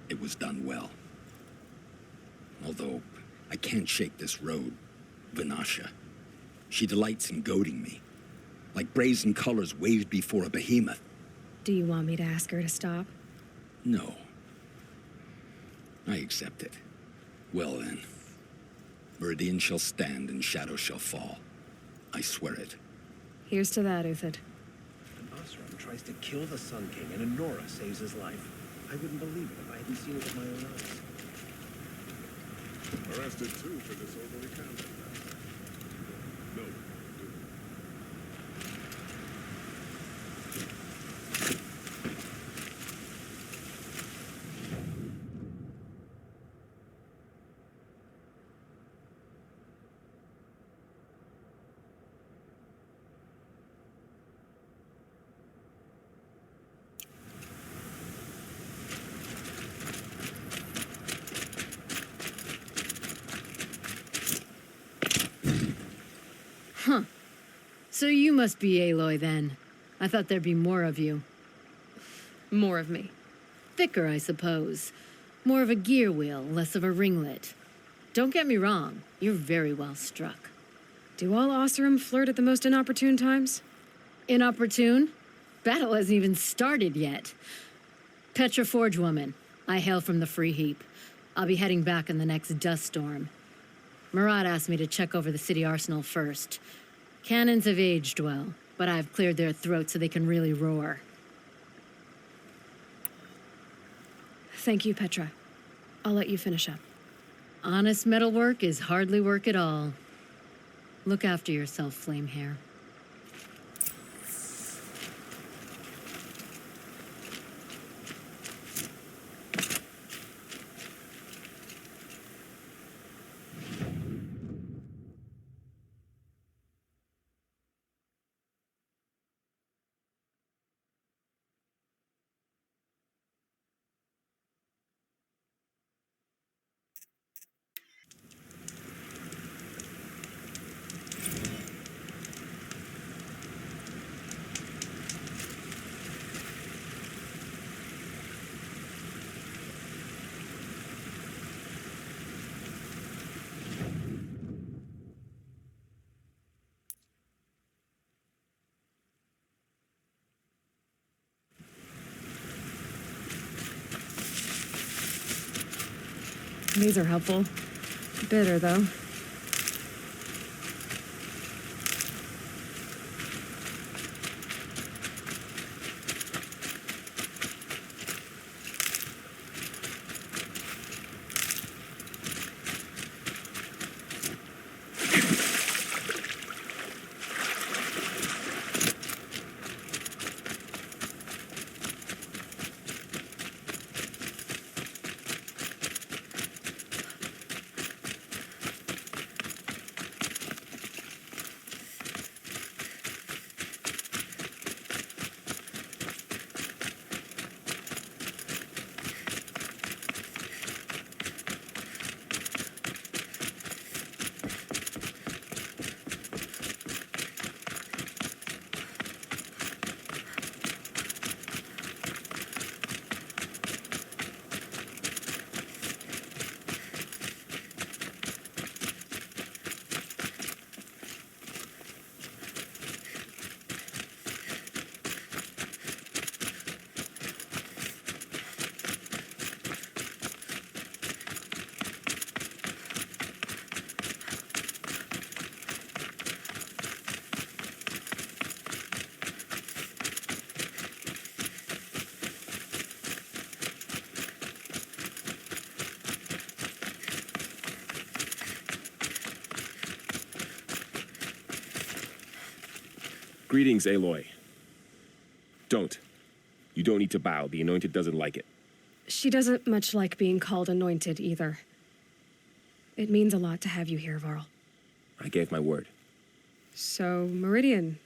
it was done well. Although, I can't shake this road, Vanasha. She delights in goading me, like brazen colors waved before a behemoth. Do you want me to ask her to stop? No. I accept it. Well then, Meridian shall stand and shadow shall fall. I swear it. Here's to that, Uthid. An Oseram tries to kill the Sun King and Enora saves his life. I wouldn't believe it if I hadn't seen it with my own eyes. Arrested too for disorderly conduct. No. So you must be Aloy then. I thought there'd be more of you. More of me. Thicker, I suppose. More of a gear wheel, less of a ringlet. Don't get me wrong, you're very well struck. Do all Oseram flirt at the most inopportune times? Inopportune? Battle hasn't even started yet. Petra Forge woman. I hail from the Free Heap. I'll be heading back in the next dust storm. Marat asked me to check over the city arsenal first. Cannons have aged well, but I've cleared their throats so they can really roar. Thank you, Petra. I'll let you finish up. Honest metalwork is hardly work at all. Look after yourself, Flamehair. These are helpful. Bitter, though. Greetings, Aloy. Don't. You don't need to bow. The Anointed doesn't like it. She doesn't much like being called Anointed, either. It means a lot to have you here, Varl. I gave my word. So, Meridian,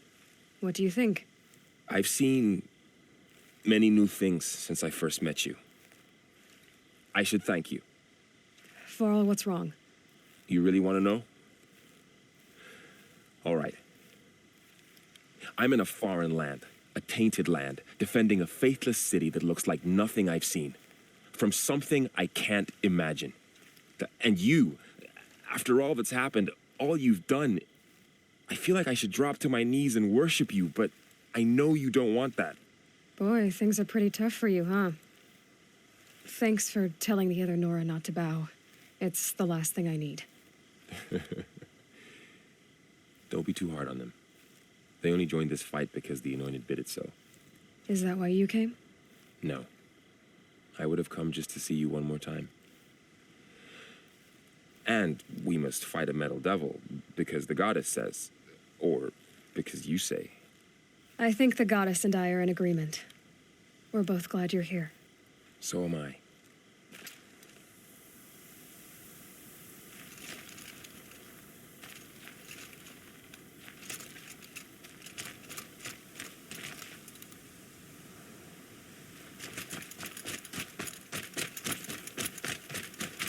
what do you think? I've seen many new things since I first met you. I should thank you. Varl, what's wrong? You really want to know? All right. I'm in a foreign land, a tainted land, defending a faithless city that looks like nothing I've seen. From something I can't imagine. And you, after all that's happened, all you've done, I feel like I should drop to my knees and worship you, but I know you don't want that. Boy, things are pretty tough for you, huh? Thanks for telling the other Nora not to bow. It's the last thing I need. Don't be too hard on them. They only joined this fight because the Anointed bid it so. Is that why you came? No. I would have come just to see you one more time. And we must fight a metal devil, because the goddess says. Or because you say. I think the goddess and I are in agreement. We're both glad you're here. So am I.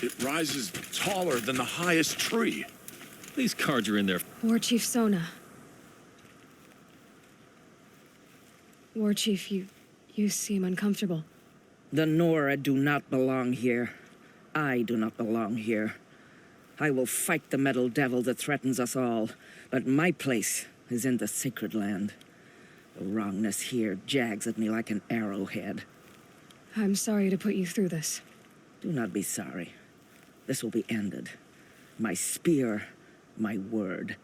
It rises taller than the highest tree. These cards are in there. War Chief Sona. War Chief, you seem uncomfortable. The Nora do not belong here. I do not belong here. I will fight the metal devil that threatens us all, but my place is in the sacred land. The wrongness here jags at me like an arrowhead. I'm sorry to put you through this. Do not be sorry. This will be ended. My spear, my word.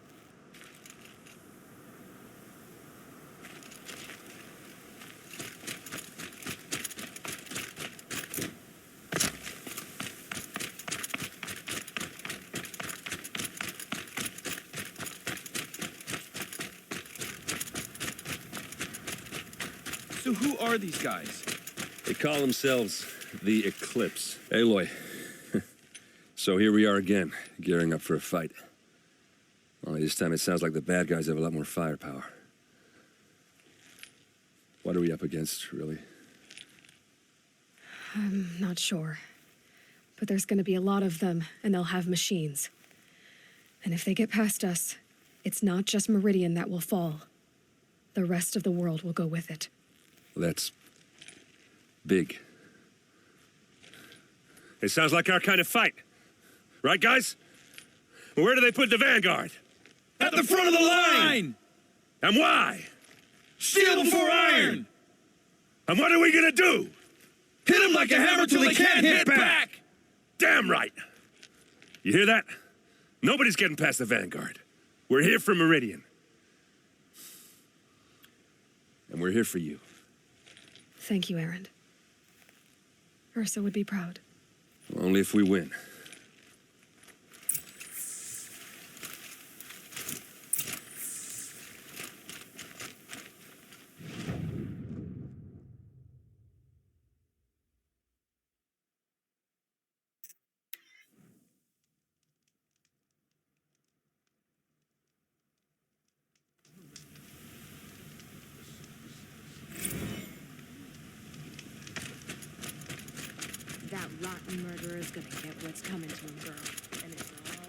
So who are these guys? They call themselves the Eclipse. Aloy. So here we are again, gearing up for a fight. Only this time it sounds like the bad guys have a lot more firepower. What are we up against, really? I'm not sure. But there's gonna be a lot of them, and they'll have machines. And if they get past us, it's not just Meridian that will fall. The rest of the world will go with it. That's big. It sounds like our kind of fight. Right, guys? Where do they put the vanguard? At the front of the line! And why? Steel before iron! And what are we gonna do? Hit them like a hammer till they can't hit back! Damn right! You hear that? Nobody's getting past the vanguard. We're here for Meridian. And we're here for you. Thank you, Erend. Ursa would be proud. Only if we win. That rotten murderer's gonna get what's coming to him, girl. And it's all...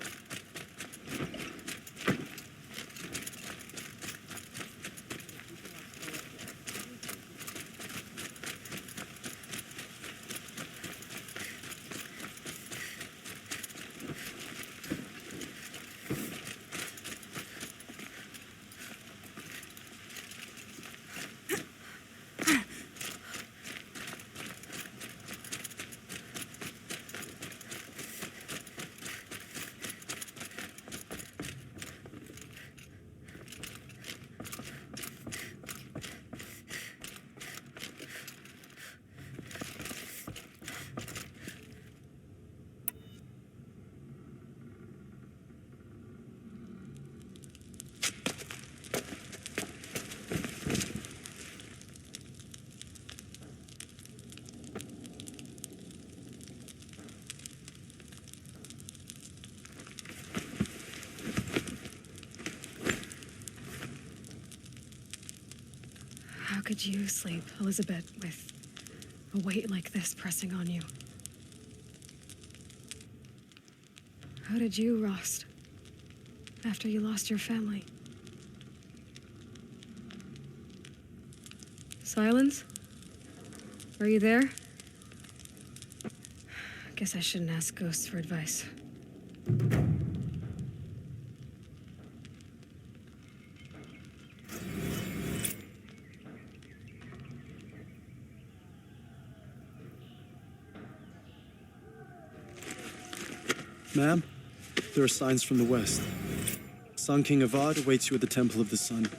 How could you sleep, Elizabeth, with a weight like this pressing on you? How did you rest after you lost your family? Silence? Are you there? Guess I shouldn't ask ghosts for advice. Ma'am, there are signs from the west. Sun King Avad awaits you at the Temple of the Sun.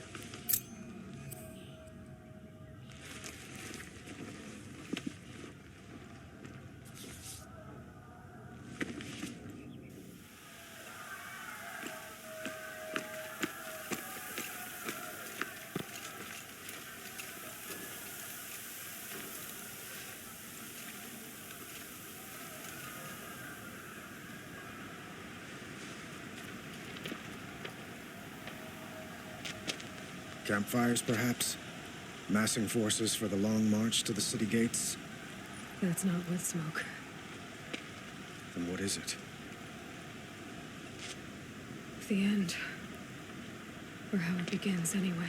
Campfires, perhaps? Massing forces for the long march to the city gates? That's not wood smoke. Then what is it? The end. Or how it begins, anyway.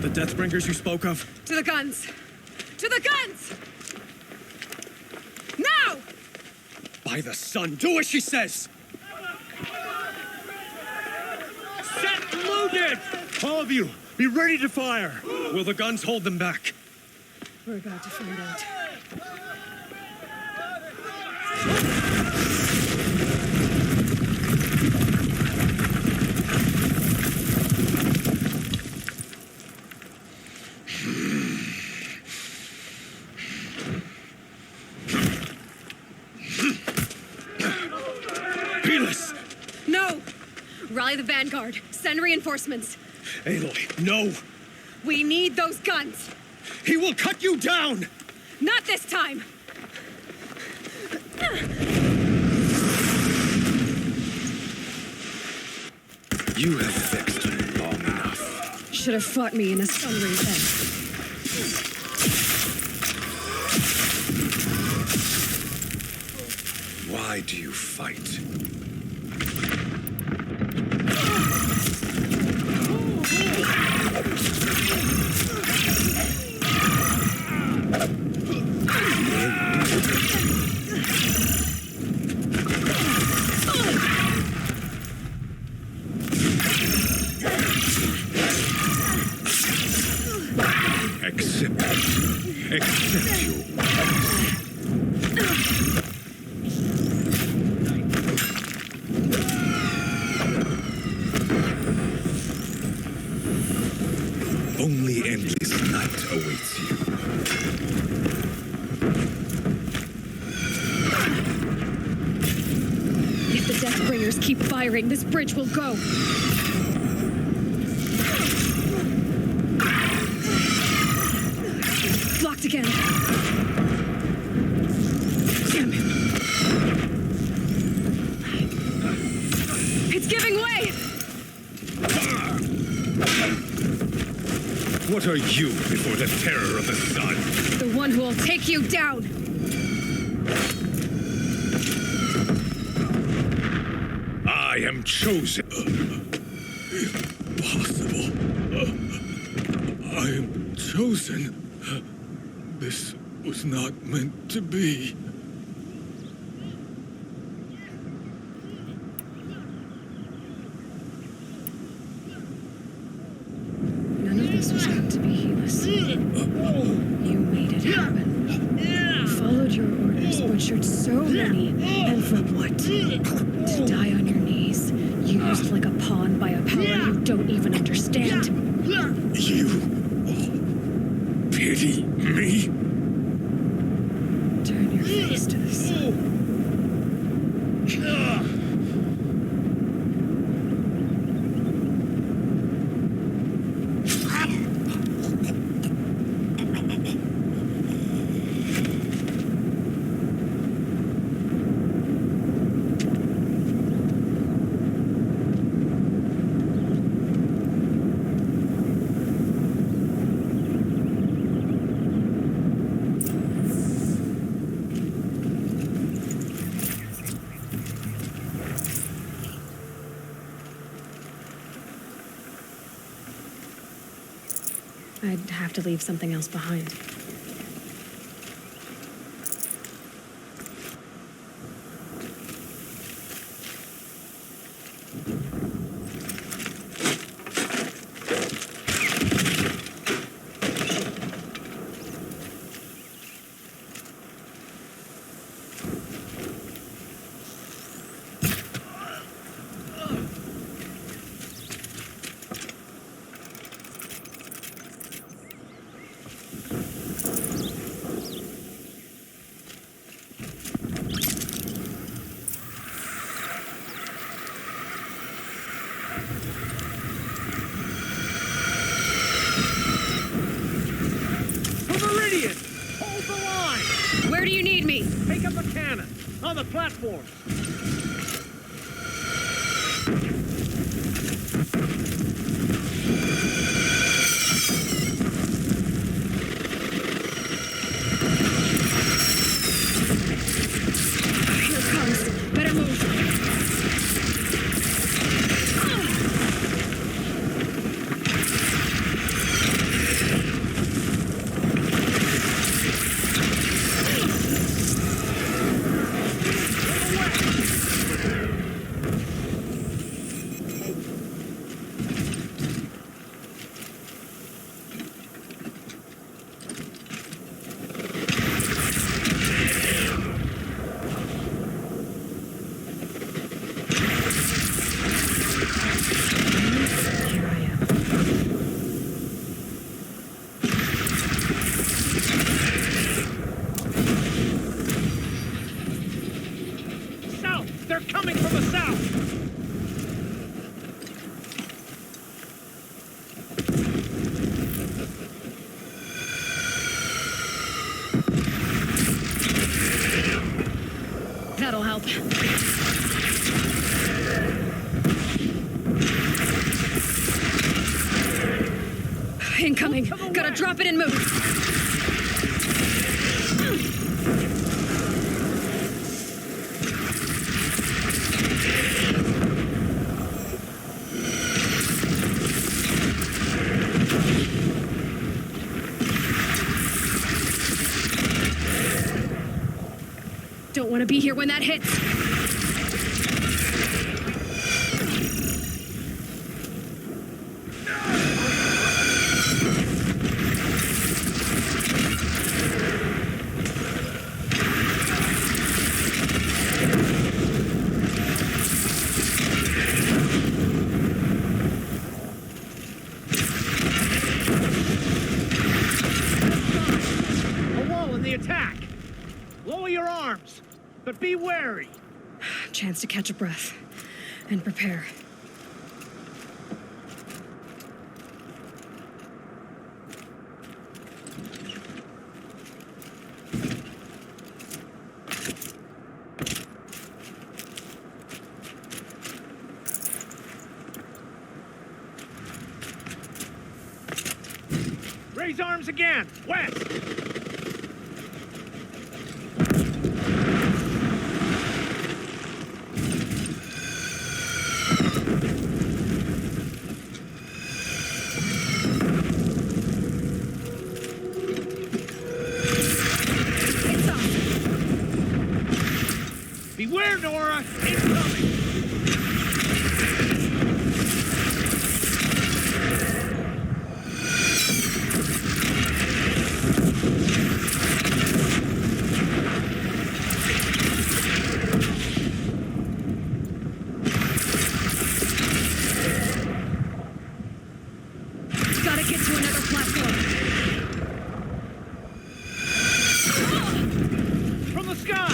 the Deathbringers you spoke of? To the guns! To the guns! Now! By the sun, do as she says! Set loaded! All of you, be ready to fire! Will the guns hold them back? We're about to find out. No! Rally the vanguard. Send reinforcements. Aloy, no! We need those guns! He will cut you down! Not this time! You have vexed me long enough. Should have fought me in a sun ray then. Why do you fight? Accept your only endless night awaits you. If the Deathbringers keep firing, this bridge will go. Blocked again. Damn it. It's giving way! What are you before the terror of the sun? The one who will take you down! I am chosen. Impossible. I am chosen. This was not meant to be. None of this was meant to be, Helis. You made it happen. Followed your orders, butchered so many, and for what? To die on your knees, used like a pawn by a power you don't even understand. You pity me? Turn your face to the sun. I'd have to leave something else behind. Where do you need me? Take up a cannon on the platform. Here it comes. Better move. That'll help. Incoming. Gotta drop it and move. Don't want to be here when that hits. A wall in the attack! Lower your arms, but be wary. Chance to catch a breath and prepare. Raise arms again, west! Beware, Nora! Incoming! Gotta get to another platform. From the sky!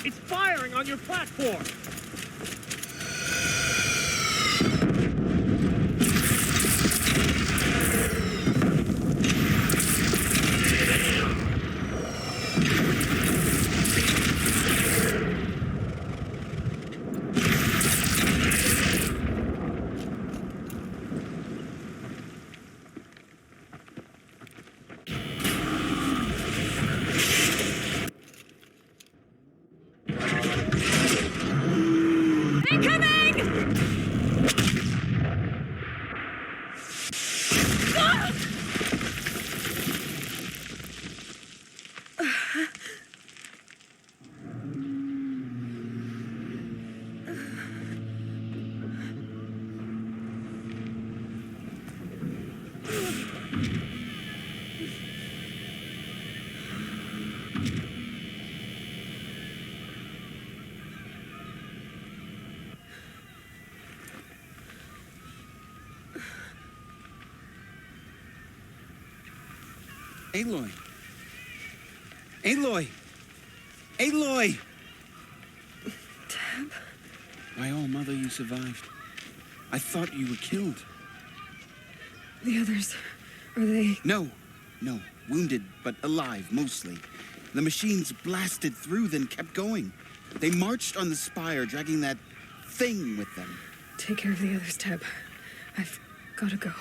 It's firing on your platform! Aloy, Aloy! Aloy! Tab? My own mother, you survived. I thought you were killed. The others, are they... No. Wounded, but alive, mostly. The machines blasted through, then kept going. They marched on the spire, dragging that thing with them. Take care of the others, Tab. I've gotta go.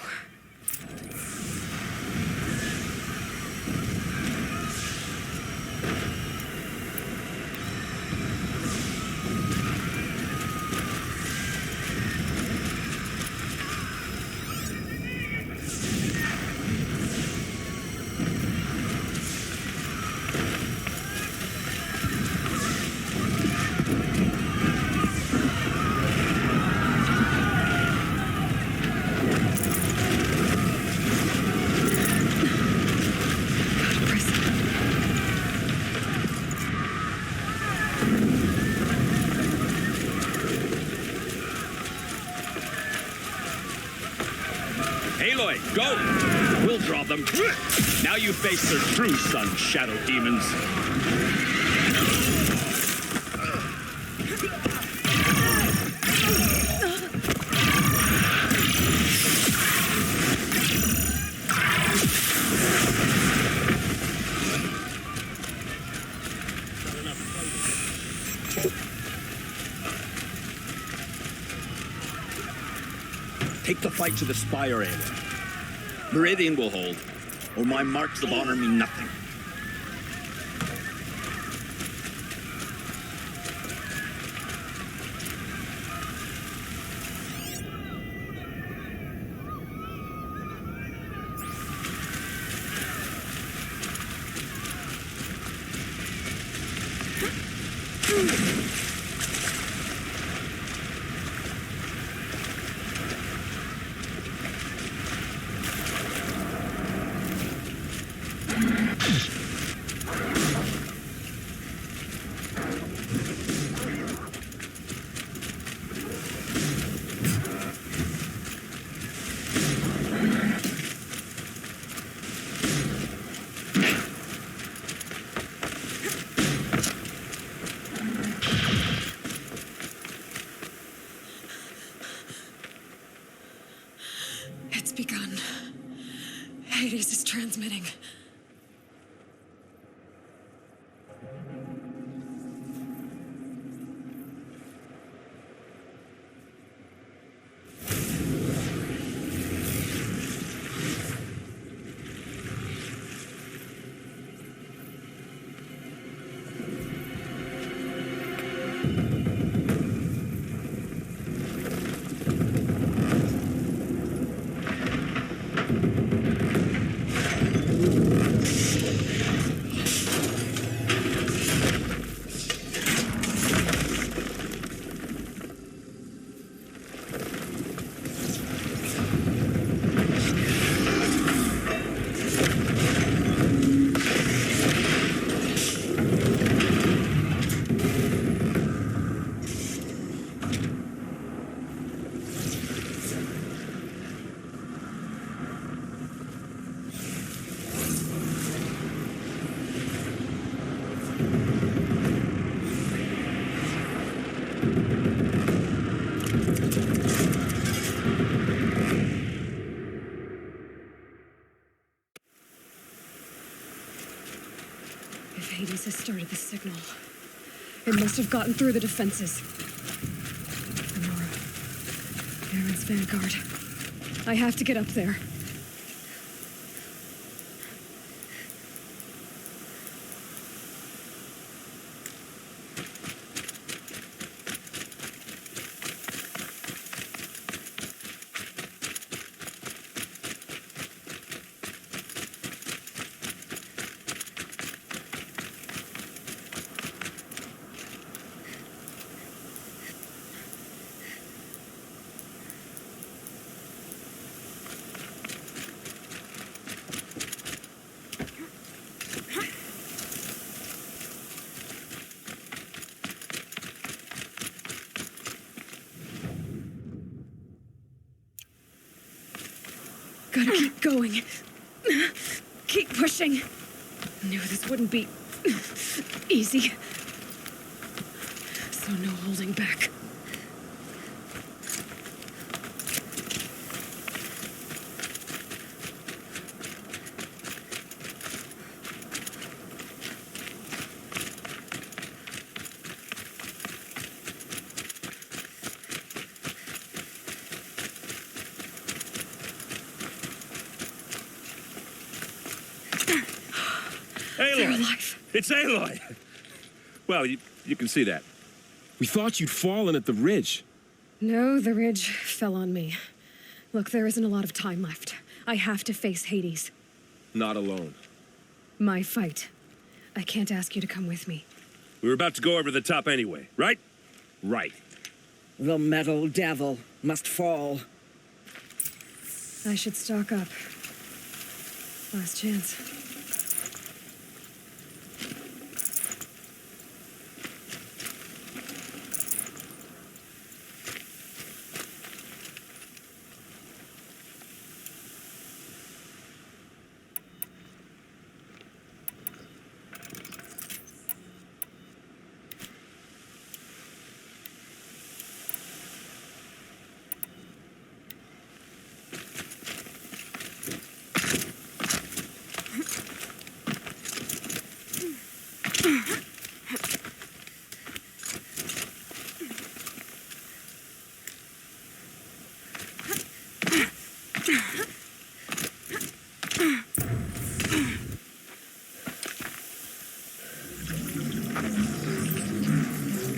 Aloy, go! We'll draw them. Now you face their true son, shadow demons. Take the fight to the spire, Aloy. Meridian will hold, or my marks of honor mean nothing. It's begun. Hades is transmitting. If Hades has started the signal, it must have gotten through the defenses. Aurora, Aaron's vanguard. I have to get up there. Gotta keep going. Keep pushing. Knew this wouldn't be Easy. So no holding back. Aloy! alive. It's Aloy! Well, you can see that. We thought you'd fallen at the ridge. No, the ridge fell on me. Look, there isn't a lot of time left. I have to face Hades. Not alone. My fight. I can't ask you to come with me. We were about to go over the top anyway, right? Right. The metal devil must fall. I should stock up. Last chance.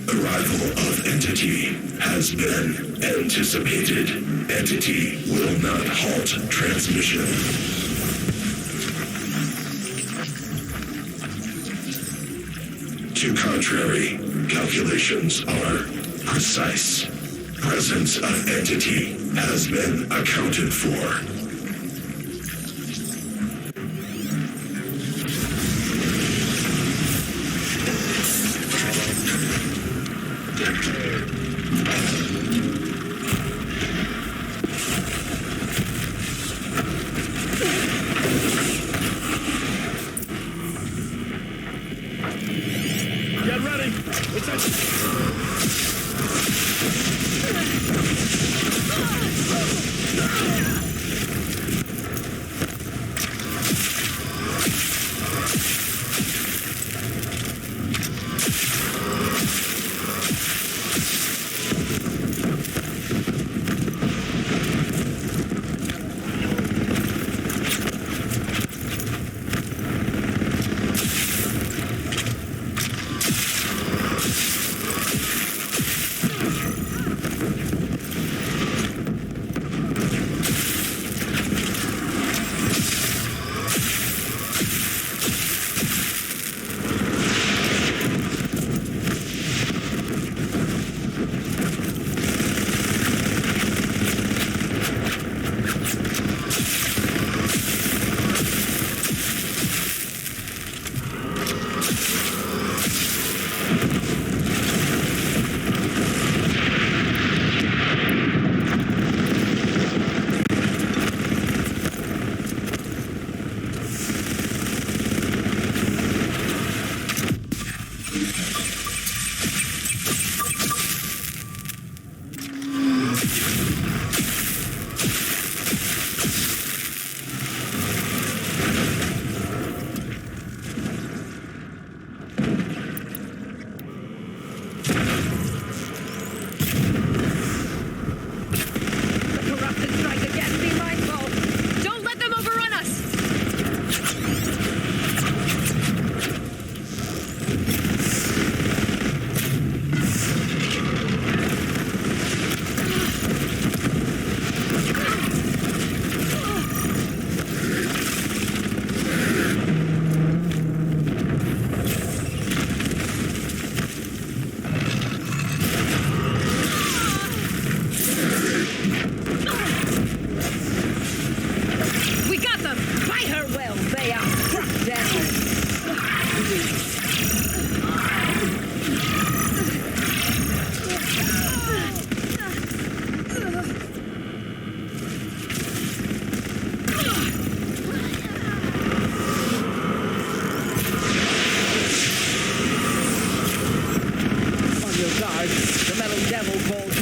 Arrival of Entity has been anticipated. Entity will not halt transmission. To contrary, calculations are precise. Presence of Entity has been accounted for. Get ready! It's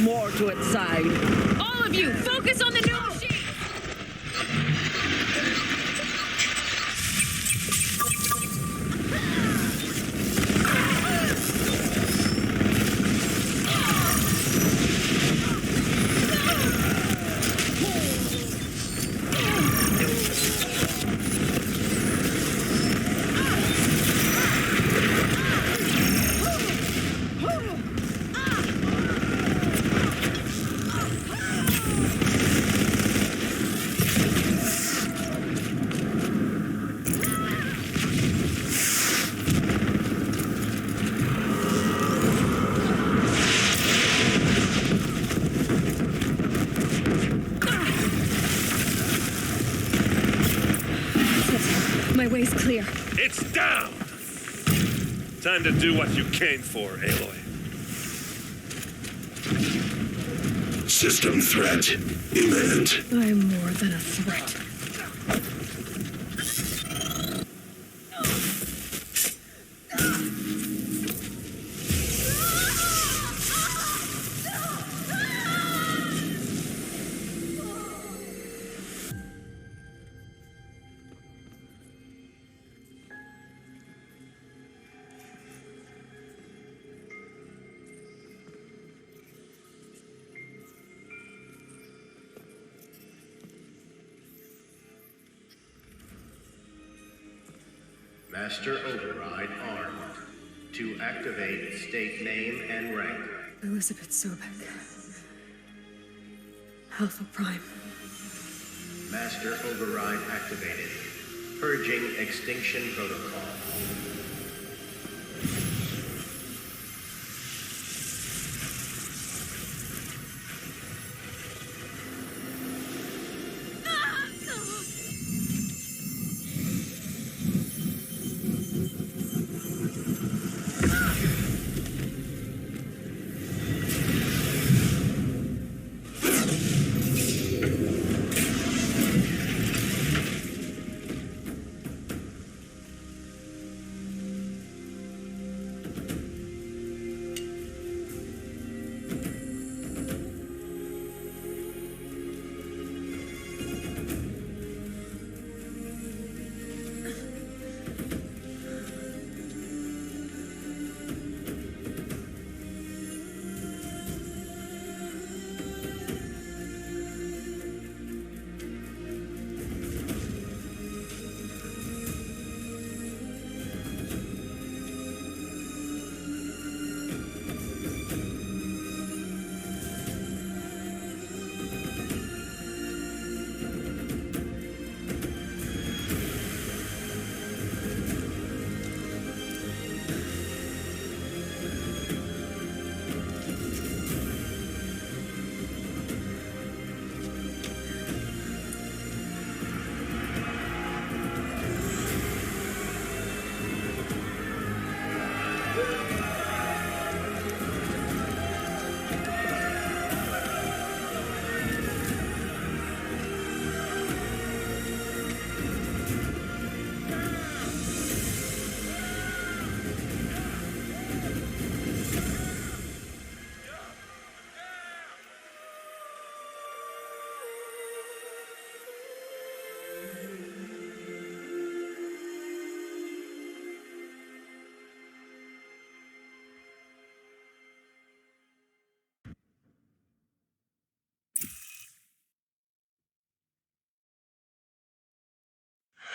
more to its side. All of you, focus on the new machine! My way's clear. It's down! Time to do what you came for, Aloy. System threat imminent. I'm more than a threat. Master Override armed. To activate, state name and rank. Elizabeth Sobek. Alpha Prime. Master Override activated. Purging Extinction Protocol.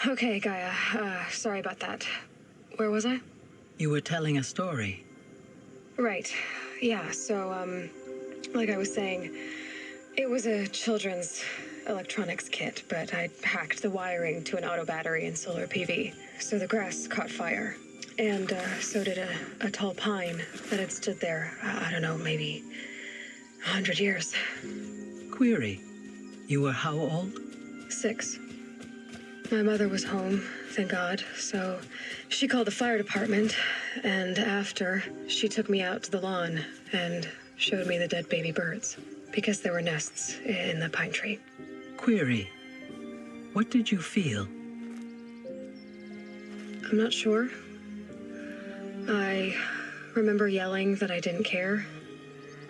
Okay, Gaia. Sorry about that. Where was I? You were telling a story. Right. Yeah, so, like I was saying, it was a children's electronics kit, but I hacked the wiring to an auto battery and solar PV. So the grass caught fire. And, so did a tall pine that had stood there, I don't know, maybe 100 years. Query. You were how old? 6. My mother was home, thank God, so she called the fire department, and after, she took me out to the lawn and showed me the dead baby birds, because there were nests in the pine tree. Query. What did you feel? I'm not sure. I remember yelling that I didn't care.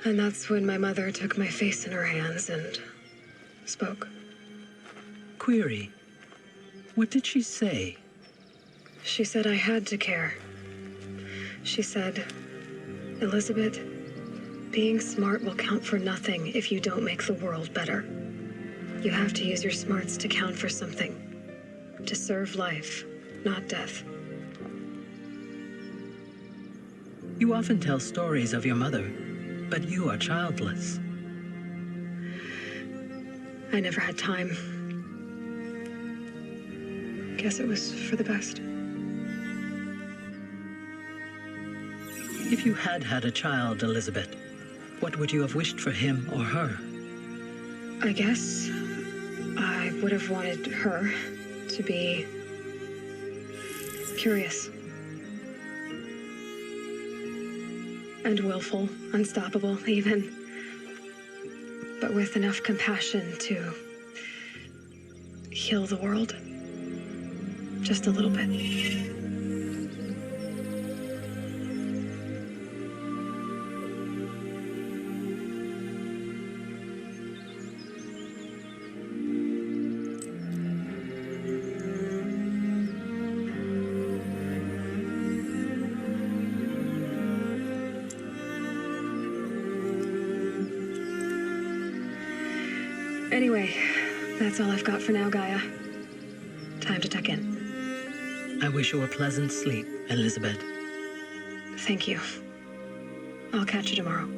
And that's when my mother took my face in her hands and spoke. Query. What did she say? She said I had to care. She said, Elizabeth, being smart will count for nothing if you don't make the world better. You have to use your smarts to count for something. To serve life, not death. You often tell stories of your mother, but you are childless. I never had time. Guess it was for the best. If you had had a child, Elizabeth, what would you have wished for him or her? I guess I would have wanted her to be curious. And willful, unstoppable, even. But with enough compassion to heal the world. Just a little bit. Anyway, that's all I've got for now, Gaia. Time to tuck in. I wish you a pleasant sleep, Elizabeth. Thank you. I'll catch you tomorrow.